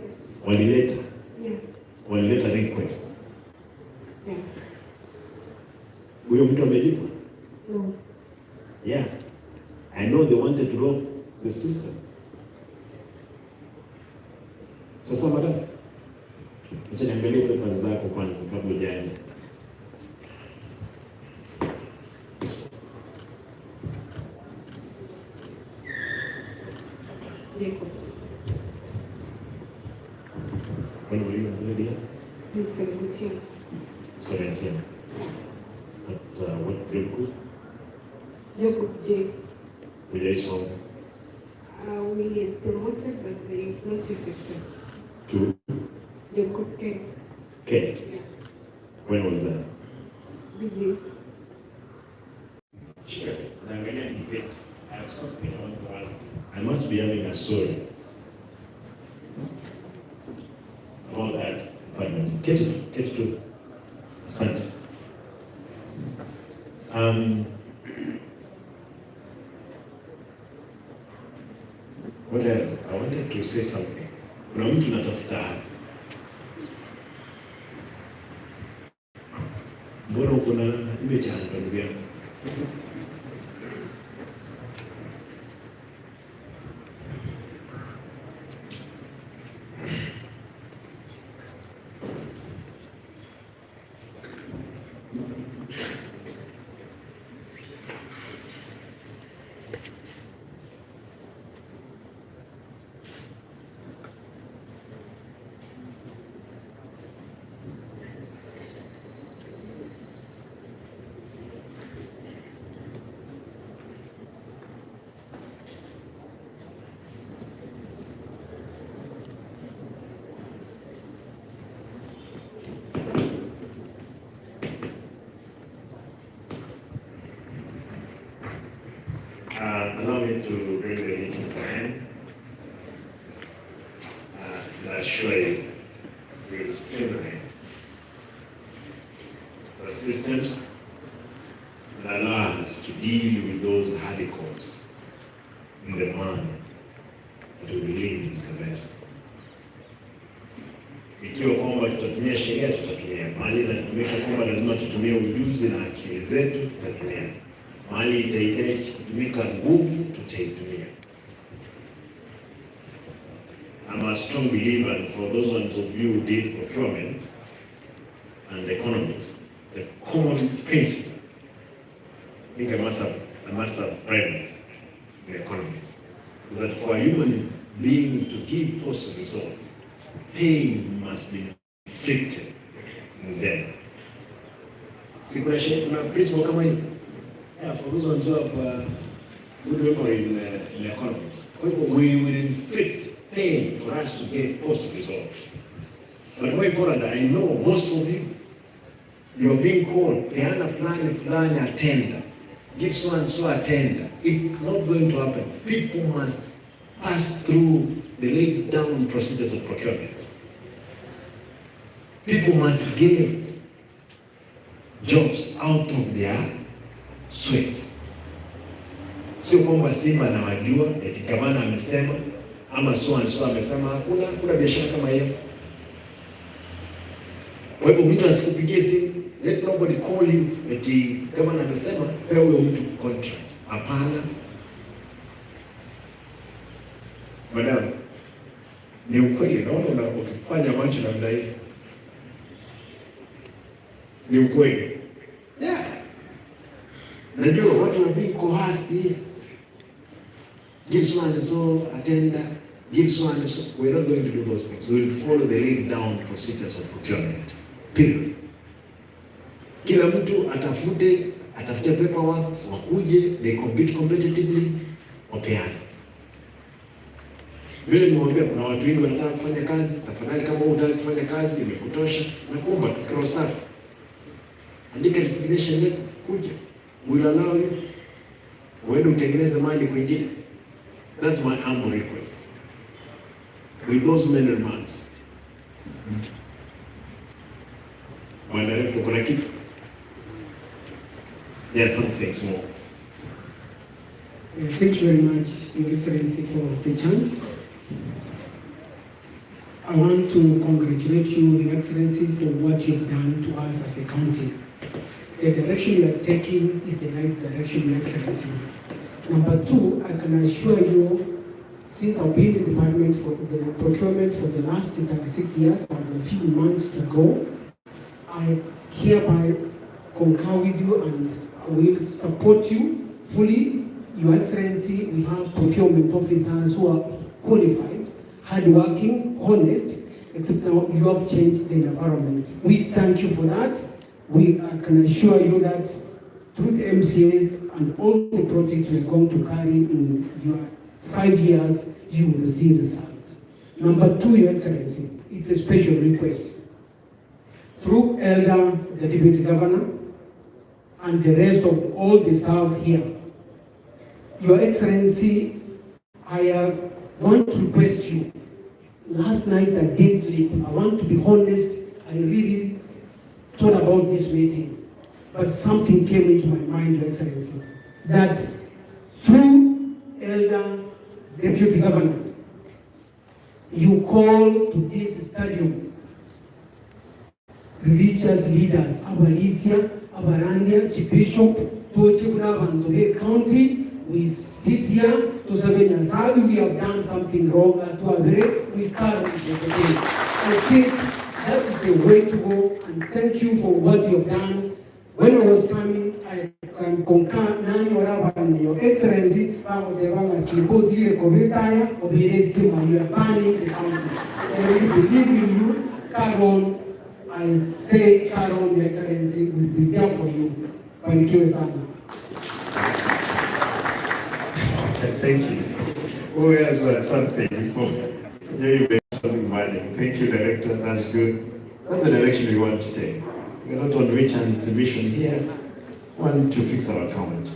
Speaker 20: Yes.
Speaker 10: Walileta.
Speaker 20: Yeah.
Speaker 10: Walileta request.
Speaker 20: Yeah.
Speaker 10: Huyo mtu amelipwa?
Speaker 20: No.
Speaker 10: Yeah. I know they wanted to lock the system. Sasa madam, acha niangalie papers zako kwanza kabla hujaenda.
Speaker 20: Jacob.
Speaker 10: When were you in
Speaker 20: In 17.
Speaker 10: 17. At what grade group?
Speaker 20: Jacob J.
Speaker 10: Relation
Speaker 20: We had promoted, but it's not effective.
Speaker 10: to
Speaker 20: Jacob K.
Speaker 10: K.
Speaker 20: Yeah.
Speaker 10: When was that?
Speaker 20: This year.
Speaker 10: Sure. Naangalia debate. I have something I want to ask. I must be having a story about that department. Get to Asante. What else? I wanted to say something. Kuna mtu natafuta hapa. Mbona uko na imechanga ndugu yangu? I assure you, we will streamline the systems and allow us to deal with those hurdles in the manner that we believe is the best. Ikiwa kwamba tutatumia sheria, tutatumia. Mahali inatumika kwamba lazima tutumie ujuzi na akili zetu, tutatumia. Mahali itahitaji kutumika nguvu, tutaitumia. I'm a strong believer, and for those ones of you who did procurement and economics, the common principle, I think I must have read it in economics, is that for a human being to give positive results, pain must be inflicted in them. See, kuna principle kama hii. Yeah, for those ones who have good memory in economics. We will inflict pain for us to get positive results. But more important, I know most of you are being called, peana fulani a tender, give so and so a tender. It's not going to happen. People must pass through the laid down procedures of procurement. People must get jobs out of their sweat. Sio kwamba Simba anawajua eti gavana amesema ama so and so amesema. Hakuna biashara kama hiyo. Kwa hivyo mtu asikupigie simu, let nobody call you eti gavana amesema pewa huyo mtu contract. Hapana. Madam, ni ukweli, naona ukifanya macho namna hii. Ni ukweli. Yeah. Najua watu are being coerced here. Give so and so a tender, give so and so. We're not going to do those things. We will follow the laid down procedures of procurement. Period. Kila mtu atafute paperwork, wakuje, they compete competitively, wapeane. Vile nimwambia kuna watu wengi wanataka kufanya kazi, tafadhali kama unataka kufanya kazi imekutosha na kuomba tu kero safi. Andika resignation letter, kuja. We'll allow you. Uende utengeneze mali kwingine. That's my humble request. With those many remarks. Mwandarepo kuna kitu? Yeah, some things more.
Speaker 21: Thank you very much, Your Excellency, for the chance. I want to congratulate you, Your Excellency, for what you've done to us as a county. The direction you are taking is the right direction, Your Excellency. Number two, I can assure you, since I've been in the department for the procurement for the last 36 years, I have a few months to go. I hereby concur with you and will support you fully. Your Excellency, we have procurement officers who are qualified, hardworking, honest, except now you have changed the environment. We thank you for that. I can assure you that through the MCAs and all the projects we're going to carry in your 5 years, you will see results. Number two, Your Excellency, it's a special request. Through Elder, the Deputy Governor, and the rest of all the staff here, Your Excellency, I want to request you. Last night I didn't sleep. I want to be honest, I really thought about this meeting, but something came into my mind, Your Excellency, that through Elder, Deputy Governor, you call to this stadium religious leaders, Abalisia, Abarandia, Bishop, Tochi, County. We sit here to say, if we have done something wrong, to agree, we carry it. I think that is the way to go, and thank you for what you have done. When I was coming, I can concur, Your Excellency, you are banning the county. I really believe in you, Caron. I say, Caron, Your Excellency, will be there for you. Thank you, Sana.
Speaker 10: Thank you. Who else had something before? You made something money. Thank you, Director. That's good. That's the direction we want to take. We're not on rich and exhibition here. We want to fix our account.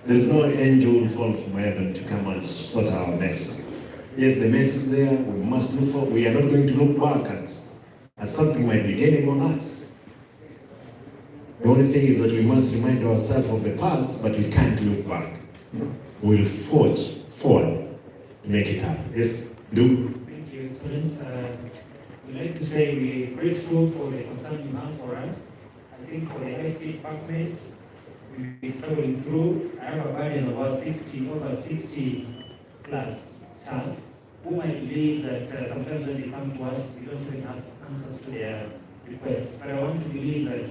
Speaker 10: There is no angel fall from heaven to come and sort our mess. Yes, the mess is there. We must look for. We are not going to look back as something might be gaining on us. The only thing is that we must remind ourselves of the past, but we can't look back. We'll forge forward to make it happen. Yes, do.
Speaker 3: Thank you, Excellence. We'd like to say we're grateful for the concern you have for us. I think for the ICT department, we've been struggling through. I have a burden of over 60 plus staff who might believe that sometimes when they come to us, we don't have enough answers to their requests. But I want to believe that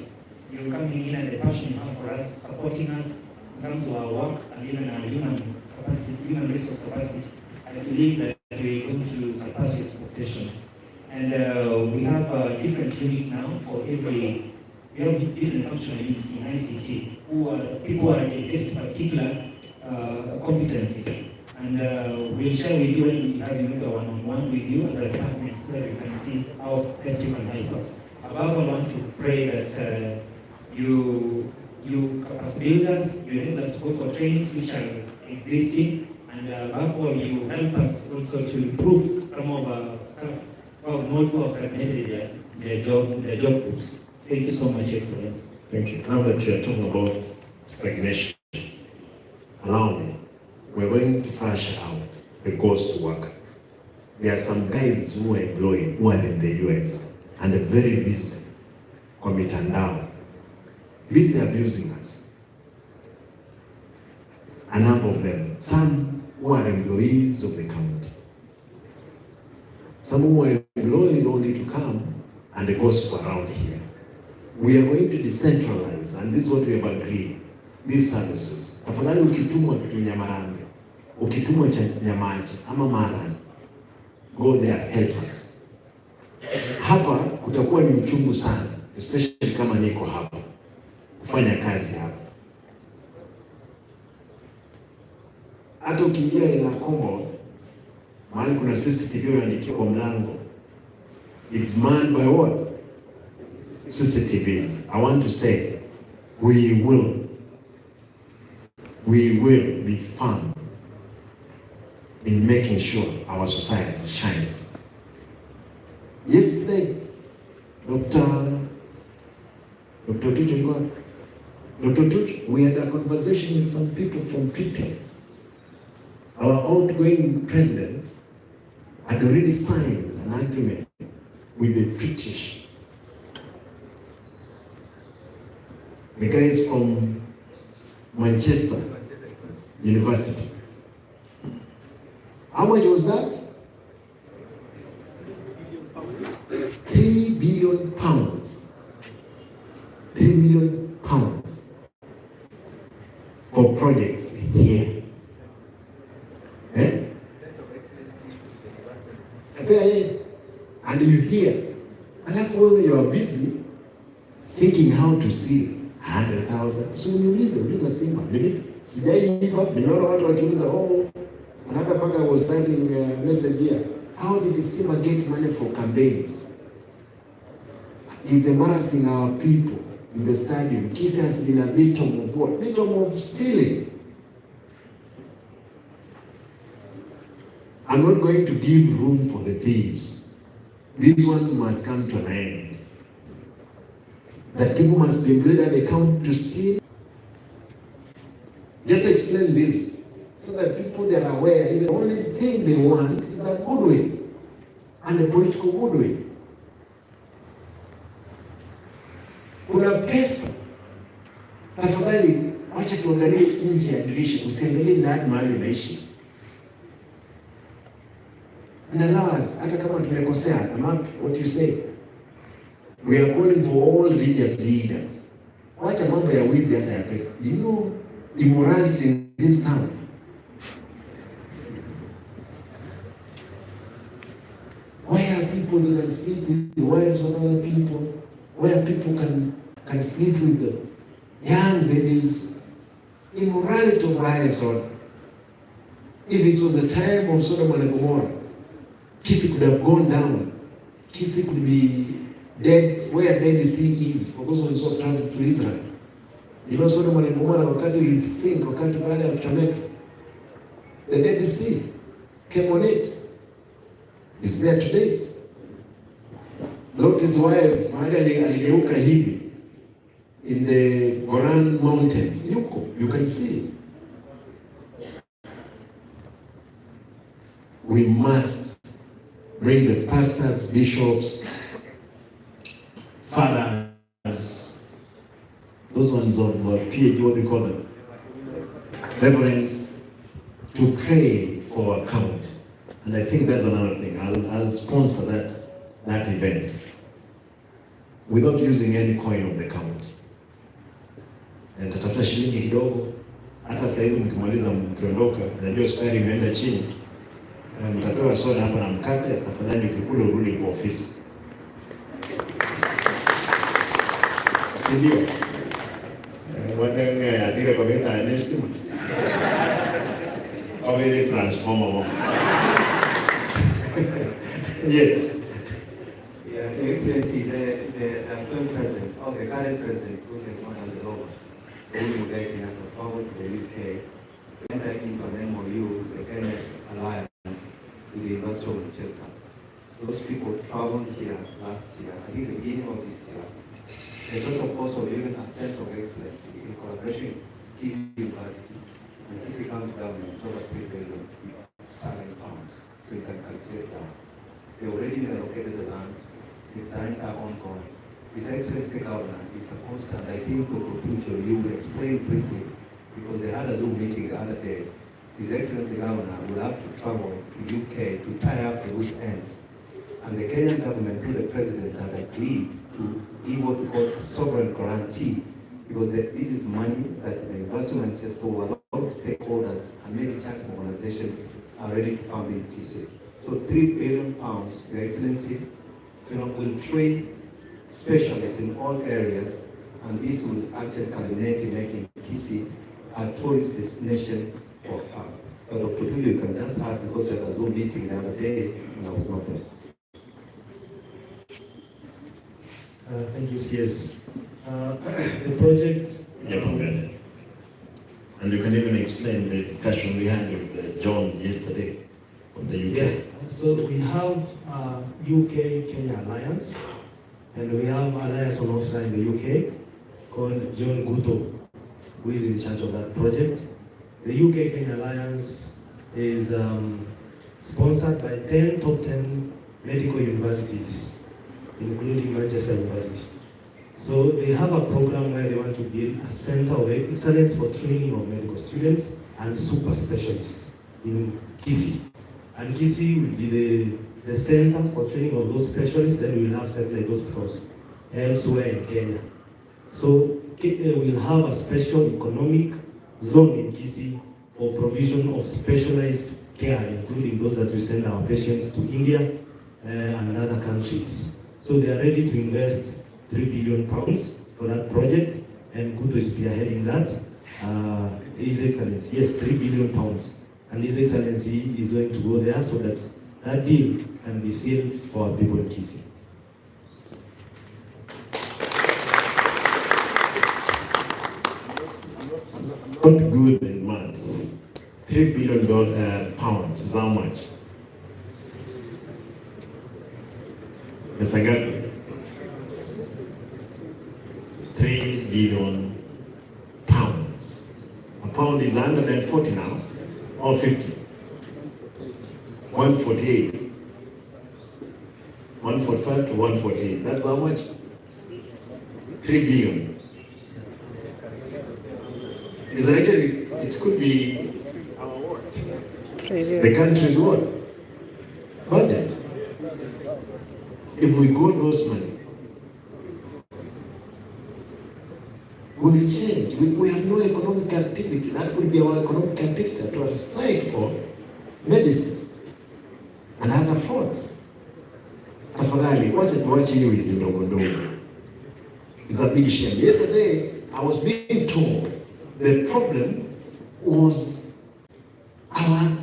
Speaker 3: you're coming in and the passion you have for us, supporting us in terms of our work and even our human capacity, human resource capacity. I believe that we're going to surpass your expectations. And we have different units now for every, we have different functional units in ICT who are people who are dedicated to particular competencies. And we'll share with you when we have a one-on-one with you as a department so that you can see how best you can help us. Above all, I want to pray that you as builders, you enable us to go for trainings which are existing, and above all, you help us also to improve some of our staff who have stagnated their job groups. Thank you so much, Excellence.
Speaker 10: Thank you. Now that you are talking about stagnation, allow me. We're going to flash out the ghost workers. There are some guys who are employed, who are in the US, and are very busy, committing down, busy abusing us. A number of them, some who are employees of the county, some who are employed only to come and gossip around here. We are going to decentralize, and this is what we have agreed, these services. Afadhali ukitumwa kitu Nyamarambe, ukitumwa cha Nyamaji ama Marani, go there, help us. Hapa kutakuwa ni uchungu sana, especially kama niko hapa kufanya kazi hapa. Hata ukiingia ina kombo, mahali kuna CCTV unaandikia kwa mlango, it's manned by what? CCTVs. I want to say, we will be firm in making sure our society shines. Yesterday, Dr. Tutu, we had a conversation with some people from Britain. Our outgoing president had already signed an agreement with the British. The guys from Manchester University. How much was that? 3 billion pounds. 3 million pounds for projects here. And you hear, alafu you are busy thinking how to steal 100,000. So uliza Simba, sijaiba, nimeona watu wakiuliza, another banker was sending a message here. How did Simba get money for campaigns? He's embarrassing our people in the stadium. Kisii has been a victim of what? Victim of stealing. I'm not going to give room for the thieves. This one must come to an end. That people must be employed at the county to steal. Just explain this so that people that are aware, the only thing they want is a goodwill and a political goodwill. Kuna pesa. Tafadhali wacha tuangalie nje ya dirisha, usiangalie ndani mahali unaishi. And allow us, hata kama tumekosea, what you say. We are calling for all religious leaders. Wacha mambo ya wizi hata ya pesa. You know immorality in this town. Why are people that can sleep with the wives of other people? Where people can sleep with the young ladies? Immorality of highest order. If it was the time of Sodom and Gomorrah, Kisii could have gone down. Kisii could be dead where Dead Sea is, for those ones who have traveled to Israel. You know Sodom and Gomorrah, wakati is sink, wakati baada ya kuchomeka, the Dead Sea came on it. is there to date. Lot's wife, mahali aligeuka hivi, in the Golan Mountains, you can see. We must bring the pastors, bishops, fathers, those ones of PhD, what do you call them? Reverends, to pray for account. And I think that's another thing. I'll sponsor that event without using any coin of the count. And tatafuta shilingi kidogo, hata saa hizi mkimaliza mkiondoka, najua sukari imeenda chini, mtapewa soda hapa na mkate, tafadhali ukikula urudi kwa ofisi. Si ndio? Wadenge adire kwa vita anestima. Already transformable. Yes.
Speaker 15: Yeah, Your Excellency, the actual president, or the current president, who is one of the Lord, Uhuru Kenyatta, traveled to the UK, enter into an MOU, the Kenya Alliance, with the University of Manchester. Those people traveled here last year, I think the beginning of this year. The total cost of living a center of excellence in collaboration with Kisii University and Kisii County government is over 3 billion sterling pounds. So you can calculate that. They already been allocated the land, the designs are ongoing. His Excellency the Governor is supposed to, and I think Dr. you will explain briefly, because they had a Zoom meeting the other day. His Excellency the Governor will have to travel to UK to tie up the loose ends. And the Kenyan government, through the President, had agreed to give what we call a sovereign guarantee, because this is money that the University of Manchester, a lot of stakeholders and many charitable organizations are ready to fund in Kisii. So £3 billion, Your Excellency, will train specialists in all areas, and this will actually culminate in making Kisii a tourist destination for her. But Dr. Tuju, you can just add, because we had a Zoom meeting the other day and I was not there.
Speaker 5: Thank you, CS. The project...
Speaker 10: And you can even explain the discussion we had with John yesterday from the UK.
Speaker 5: Yeah, so we have UK-Kenya Alliance, and we have Alliance on officer in the UK called John Guto, who is in charge of that project. The UK-Kenya Alliance is sponsored by 10 top 10 medical universities, including Manchester University. So they have a program where they want to build a center of excellence for training of medical students and super specialists in Kisii. And Kisii will be the center for training of those specialists. Then we will have satellite hospitals elsewhere in Kenya. So we'll have a special economic zone in Kisii for provision of specialized care, including those that we send our patients to India and other countries. So they are ready to invest £3 billion for that project, and Kuto is spearheading that. His Excellency, yes, £3 billion. And His Excellency is going to go there so that that deal can be sealed for our people in Kisii.
Speaker 10: Not good in months. $3 billion pounds is how much? Mr. Gabriel. 3 billion pounds. A pound is 140 now, or 50. 148. 145 to 148. That's how much? 3 billion. Is actually, it could be the country's what? Budget. If we go those money, we will change. We have no economic activity. That could be our economic activity to aside for medicine and other frauds. Tafadhali, wacha tuache hiyo hizi ndogo ndogo. It's a big shame. Yesterday, I was being told the problem was our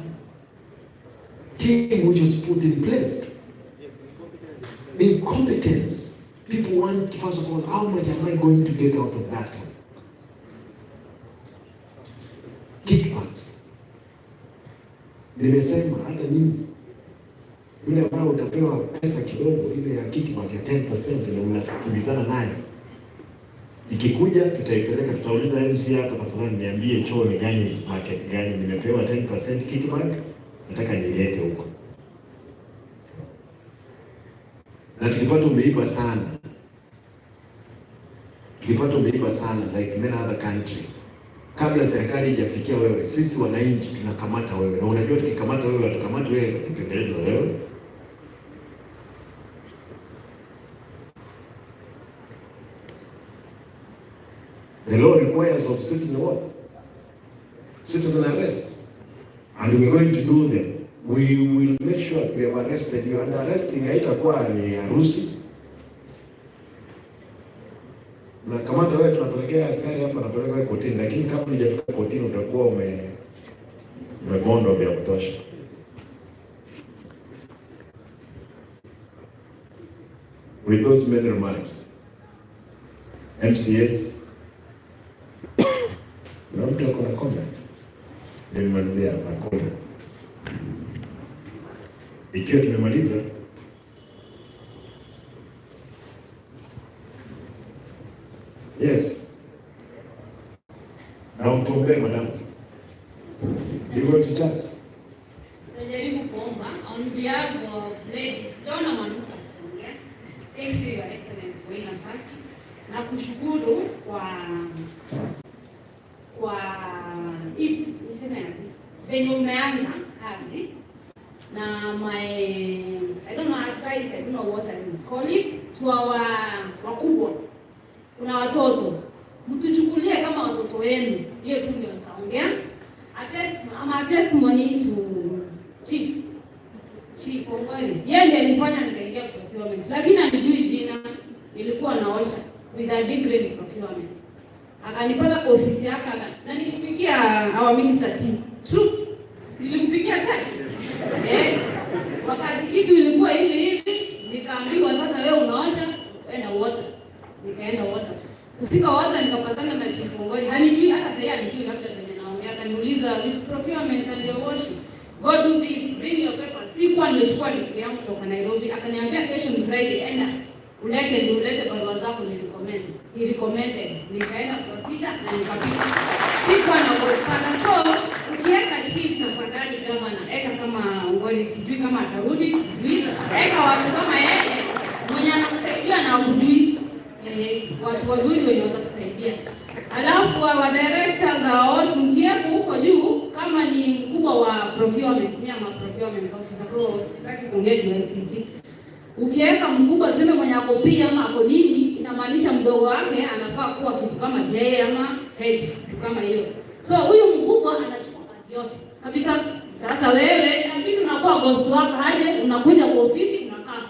Speaker 10: team which was put in place. Incompetence. People want, first of all, how much am I going to get out of that one? Kickbacks. Nimesema hata nyinyi Yule ambao utapewa pesa kidogo ile ya kickback ya 10% na unakimbizana nayo. Ikikuja tutaipeleka, tutauliza MC hapa, tafadhali niambie choo ni gani, market gani nimepewa 10% kickback, nataka nilete huko. Na tukipata umeiba sana like many other countries, kabla serikali haijafikia wewe, sisi wananchi tunakamata wewe, na unajua tukikamata wewe hatukamati wewe tukipeleleza wewe. The law requires of citizen what? Citizen arrest. And we're going to do them. We will make sure we have arrested you, and arresting haitakuwa ni harusi. Na kamata wewe tunapelekea askari hapa, napeleka wewe kotini, lakini kabla hujafika kotini utakuwa umegondo vya kutosha. With those many remarks, MCAs, na mtu akona comment, nimemalizia hapa comment. Ikiwa tumemaliza, yes, na mtuombee madam. You go to church.
Speaker 7: Najaribu kuomba on behalf of ladies. Dona Manuka. Thank you, Your Excellency, kwa hii nafasi. Na kushukuru kwa niseme ati venye umeanza kazi na I don't know advice, I don't know what I would call it, to our wakubwa. Kuna watoto, mtuchukulie kama watoto wenu. Hiyo tu ndio nitaongea. A testimony to Chief Ongoli. Yeye ndiye alifanya nikaingia procurement, lakini anijui jina. Nilikuwa naosha with a degree in procurement. Akanipata kwa ofisi yake na nilipikia our minister team. True. Nilimpikia chai. Wakati kitu ilikuwa hivi, nikaambiwa sasa wewe unaosha, enda water. Nikaenda water. Kufika water nikapatana na Chief Ongoli. Hanijui hata sasa, anijui labda ndio naongea. Akaniuliza with procurement and your washing, go do this, bring your papers. Sikuwa nimechukua degree yangu kutoka Nairobi. Akaniambia kesho ni Friday, enda ulete barua zako ni recommended. Nikaenda procedure na nikapita. Sikuwa na workana. So ukiweka chief tafadhali governor, eka kama Ongoli, sijui kama atarudi, sijui. Eka watu kama yeye mwenye anakusaidia na kujui. Watu wazuri wenye watakusaidia. Alafu wa directors za watu mkiwepo huko juu, kama ni mkubwa wa procurement, mimi ama procurement officer, so sitaki kuongea juu ya ICT. Ukiweka mkubwa tuseme mwenye ako pia ama ako nini, inamaanisha mdogo wake anafaa kuwa kitu kama J ama H, kitu kama hiyo. So huyu mkubwa anachukua kazi yote kabisa. Sasa wewe inabidi unakuwa boss wako, haje unakuja kwa ofisi, unakaa,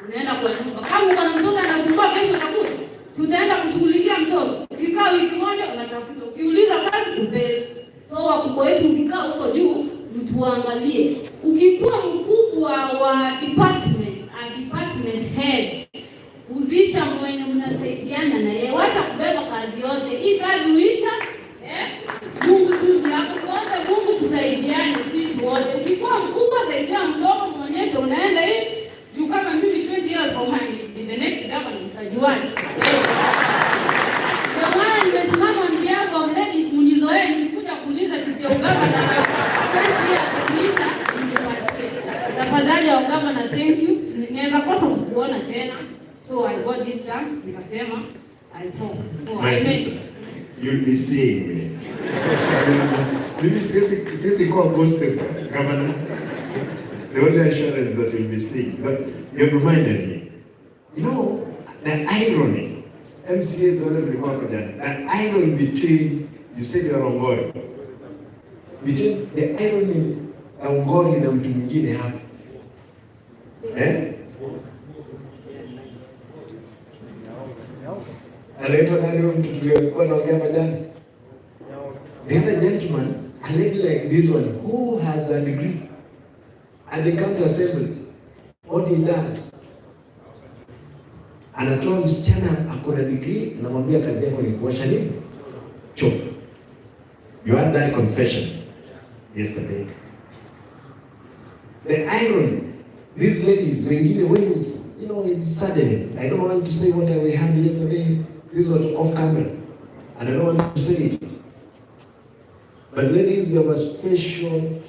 Speaker 7: unaenda kwa nyumba. Kama uko na mtoto anasumbua, kesho utakuja, si utaenda kushughulikia mtoto. Ukikaa wiki moja unatafuta, ukiuliza kazi upewe. So wakubwa wetu mkikaa huko juu, mtuangalie. Ukikuwa mkubwa wa department head, uzisha mwenye mnasaidiana na yeye, wacha kubeba kazi yote. Hii kazi uisha, Mungu tu yako wote, Mungu tusaidiane sisi wote. Ukikuwa mkubwa saidia mdogo, muonyeshe unaenda hivi. Juu kama mimi 20 years from now in the next government tajuani. Kwa maana nimesimama on behalf of ladies, mnizoee nikikuja kuuliza kitu ya ugavana 20 years kuisha nipatie. Tafadhali ya ugavana, thank you. Naweza kosa kukuona tena. So I got this chance, nikasema I talk. So
Speaker 10: My sister, you'll be seeing me. Maybe since call ghosted governor, the only assurance that you'll be seeing. You've reminded me. You know, the irony, MCAs wale mlikuwa hapa jana, the irony between, you said you're Ongori, between the irony ya Ongori na mtu mwingine hapa. Anaitwa nani mtu tuliokuwa naongea hapa jana? The other gentleman, a lady like this one, who has a degree at the county assembly, what he does, anatoa msichana akona degree, anamwambia kazi yako ni kuosha nini? Choo. You had that confession yesterday. The irony,
Speaker 8: These ladies, when it's sudden. I don't want to say what we had yesterday. This was off camera, and I don't want to say it. But ladies, you have a special.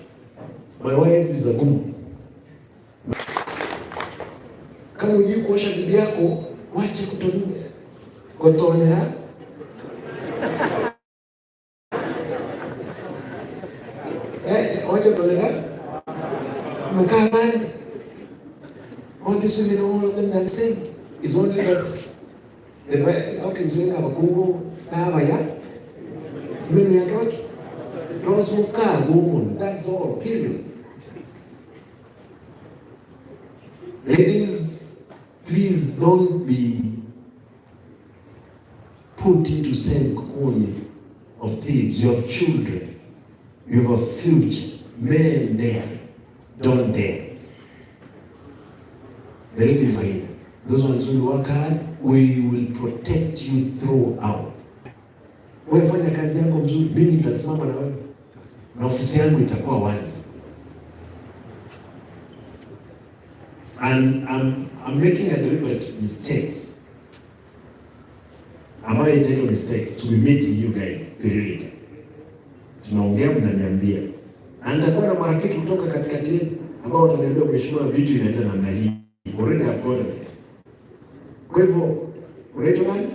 Speaker 8: My wife is a gum. Kama unajui kuosha bibi yako, wacha kutonera. Wacha kutonera. Mukabani. All these women, all of them are the same. It's only that how can you say abakungu na ya? Mimi yakawaki. Those woman, that's all, period. Ladies, please don't be put into same cocoon of thieves. You have children. You have a future. Men there. Don't dare. The ladies are here. Those ones who work hard, we will protect you throughout. Wewe fanya kazi yako mzuri, mimi nitasimama na wewe. Na ofisi yangu itakuwa wazi. And I'm making a deliberate mistakes. Ambayo itaitwa mistakes to be meeting you guys periodically. Tunaongea mnaniambia. Na nitakuwa na marafiki kutoka katikati yenu ambao wataniambia mheshimiwa vitu inaenda namna hii. Already have got it. Kwa hivyo, unaitwa nani?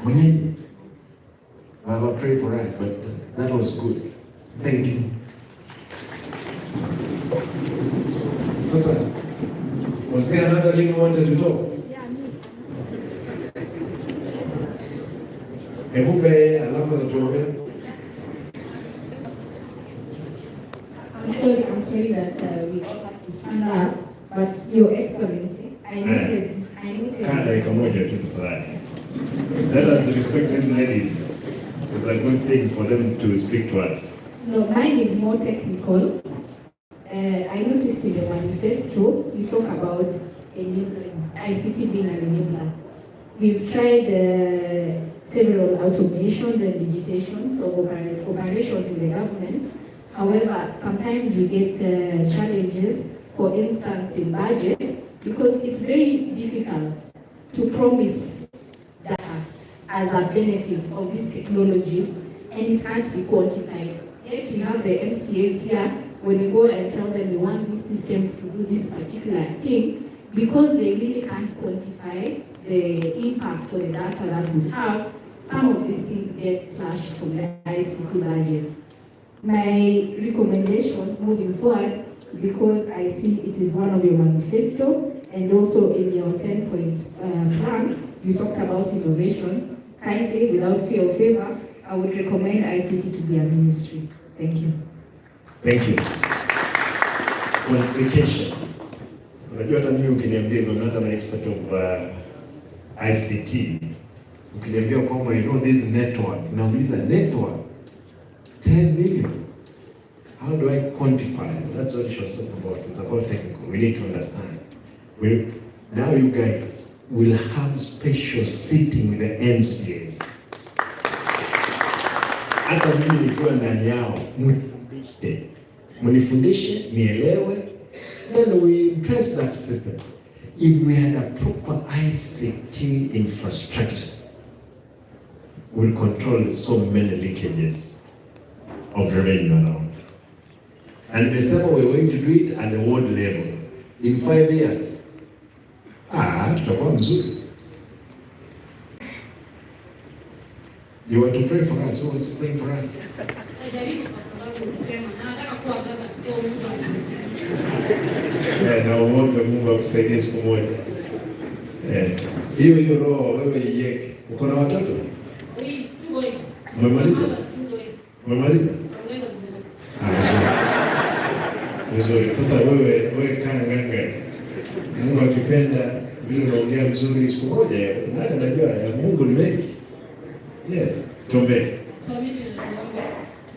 Speaker 8: Mwenyeji. Baba, pray for us, but that was good. Thank you. Sasa, was there another thing you wanted to talk? Ebupe, alafu natuongea.
Speaker 18: I'm sorry that we all have to stand up, but Your Excellency, I noted.
Speaker 10: Kaa dakika moja tu tafadhali. Let us respect these ladies. It's a good thing for them to speak to us.
Speaker 18: No, mine is more technical. I noticed in the manifesto, you talk about enabling, ICT being an enabler. We've tried several automations and digitations of operations in the government. However, sometimes we get challenges, for instance, in budget, because it's very difficult to promise data as a benefit of these technologies, and it can't be quantified. Yet we have the MCAs here, when we go and tell them we want this system to do this particular thing, because they really can't quantify the impact or the data that we have, some of these things get slashed from the ICT budget. My recommendation moving forward, because I see it is one of your manifesto, and also in your 10-point plan, you talked about innovation. Kindly, without fear or favor, I would recommend ICT to be a ministry. Thank you.
Speaker 10: Thank you. Qualification. Unajua hata mimi ukiniambia I'm not an expert of ICT. Ukiniambia kwamba you know this network, nauliza network 10 million. How do I quantify? That's what she was talking about. It's about technical. We need to understand. Now you guys will have special sitting with the MCAs. Hata mimi nikiwa ndani yao, munifundishe, nielewe, then we impress that system. If we had a proper ICT infrastructure, we'll control so many leakages of revenue around. And the same we're going to do it at the world level. In 5 years, tutakuwa mzuri. You want to pray for us? Who was praying for us? Na uombe Mungu akusaidie siku moja. Hiyo roho wewe iweke. Uko na watoto? Umemaliza? Umemaliza? Vizuri. Sasa wewe kaa nganga. Mungu akipenda vile unaongea vizuri siku moja, nani anajua ya Mungu ni mengi. Yes, tuombe.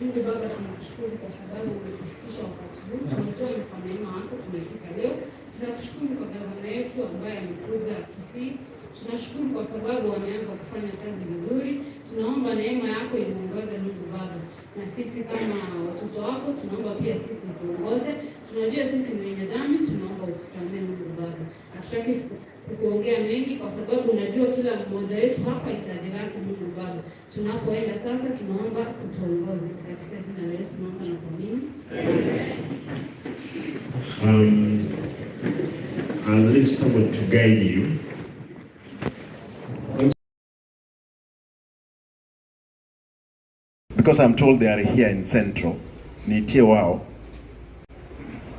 Speaker 7: Mungu Baba, tunakushukuru kwa sababu umetufikisha wakati huu. Tunatoa kwa neema yako tumefika leo. Tunakushukuru kwa gavana yetu ambaye amekuja Kisii Tunashukuru kwa sababu wameanza kufanya kazi vizuri. Tunaomba neema yako imuongoze Mungu Baba, na sisi kama watoto wako tunaomba pia sisi tuongoze. Tunajua sisi ni wenye dhambi, tunaomba utusamee Mungu Baba. Hatutaki kuongea mengi kwa sababu unajua kila mmoja wetu hapa hitaji lake Mungu Baba. Tunapoenda sasa, tunaomba utuongoze katika jina la Yesu, naomba na kuamini.
Speaker 10: I'll leave someone to guide you. Because I'm told they are here in Central, niitie wao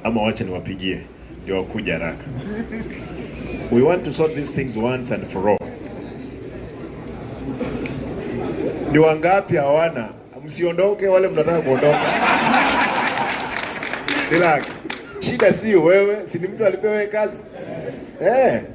Speaker 10: ama wacha niwapigie ndio wakuja haraka. We want to sort these things once and for all. Ni wangapi hawana? Msiondoke wale mnataka kuondoka. Relax. Shida si wewe, si ni mtu alipewa kazi.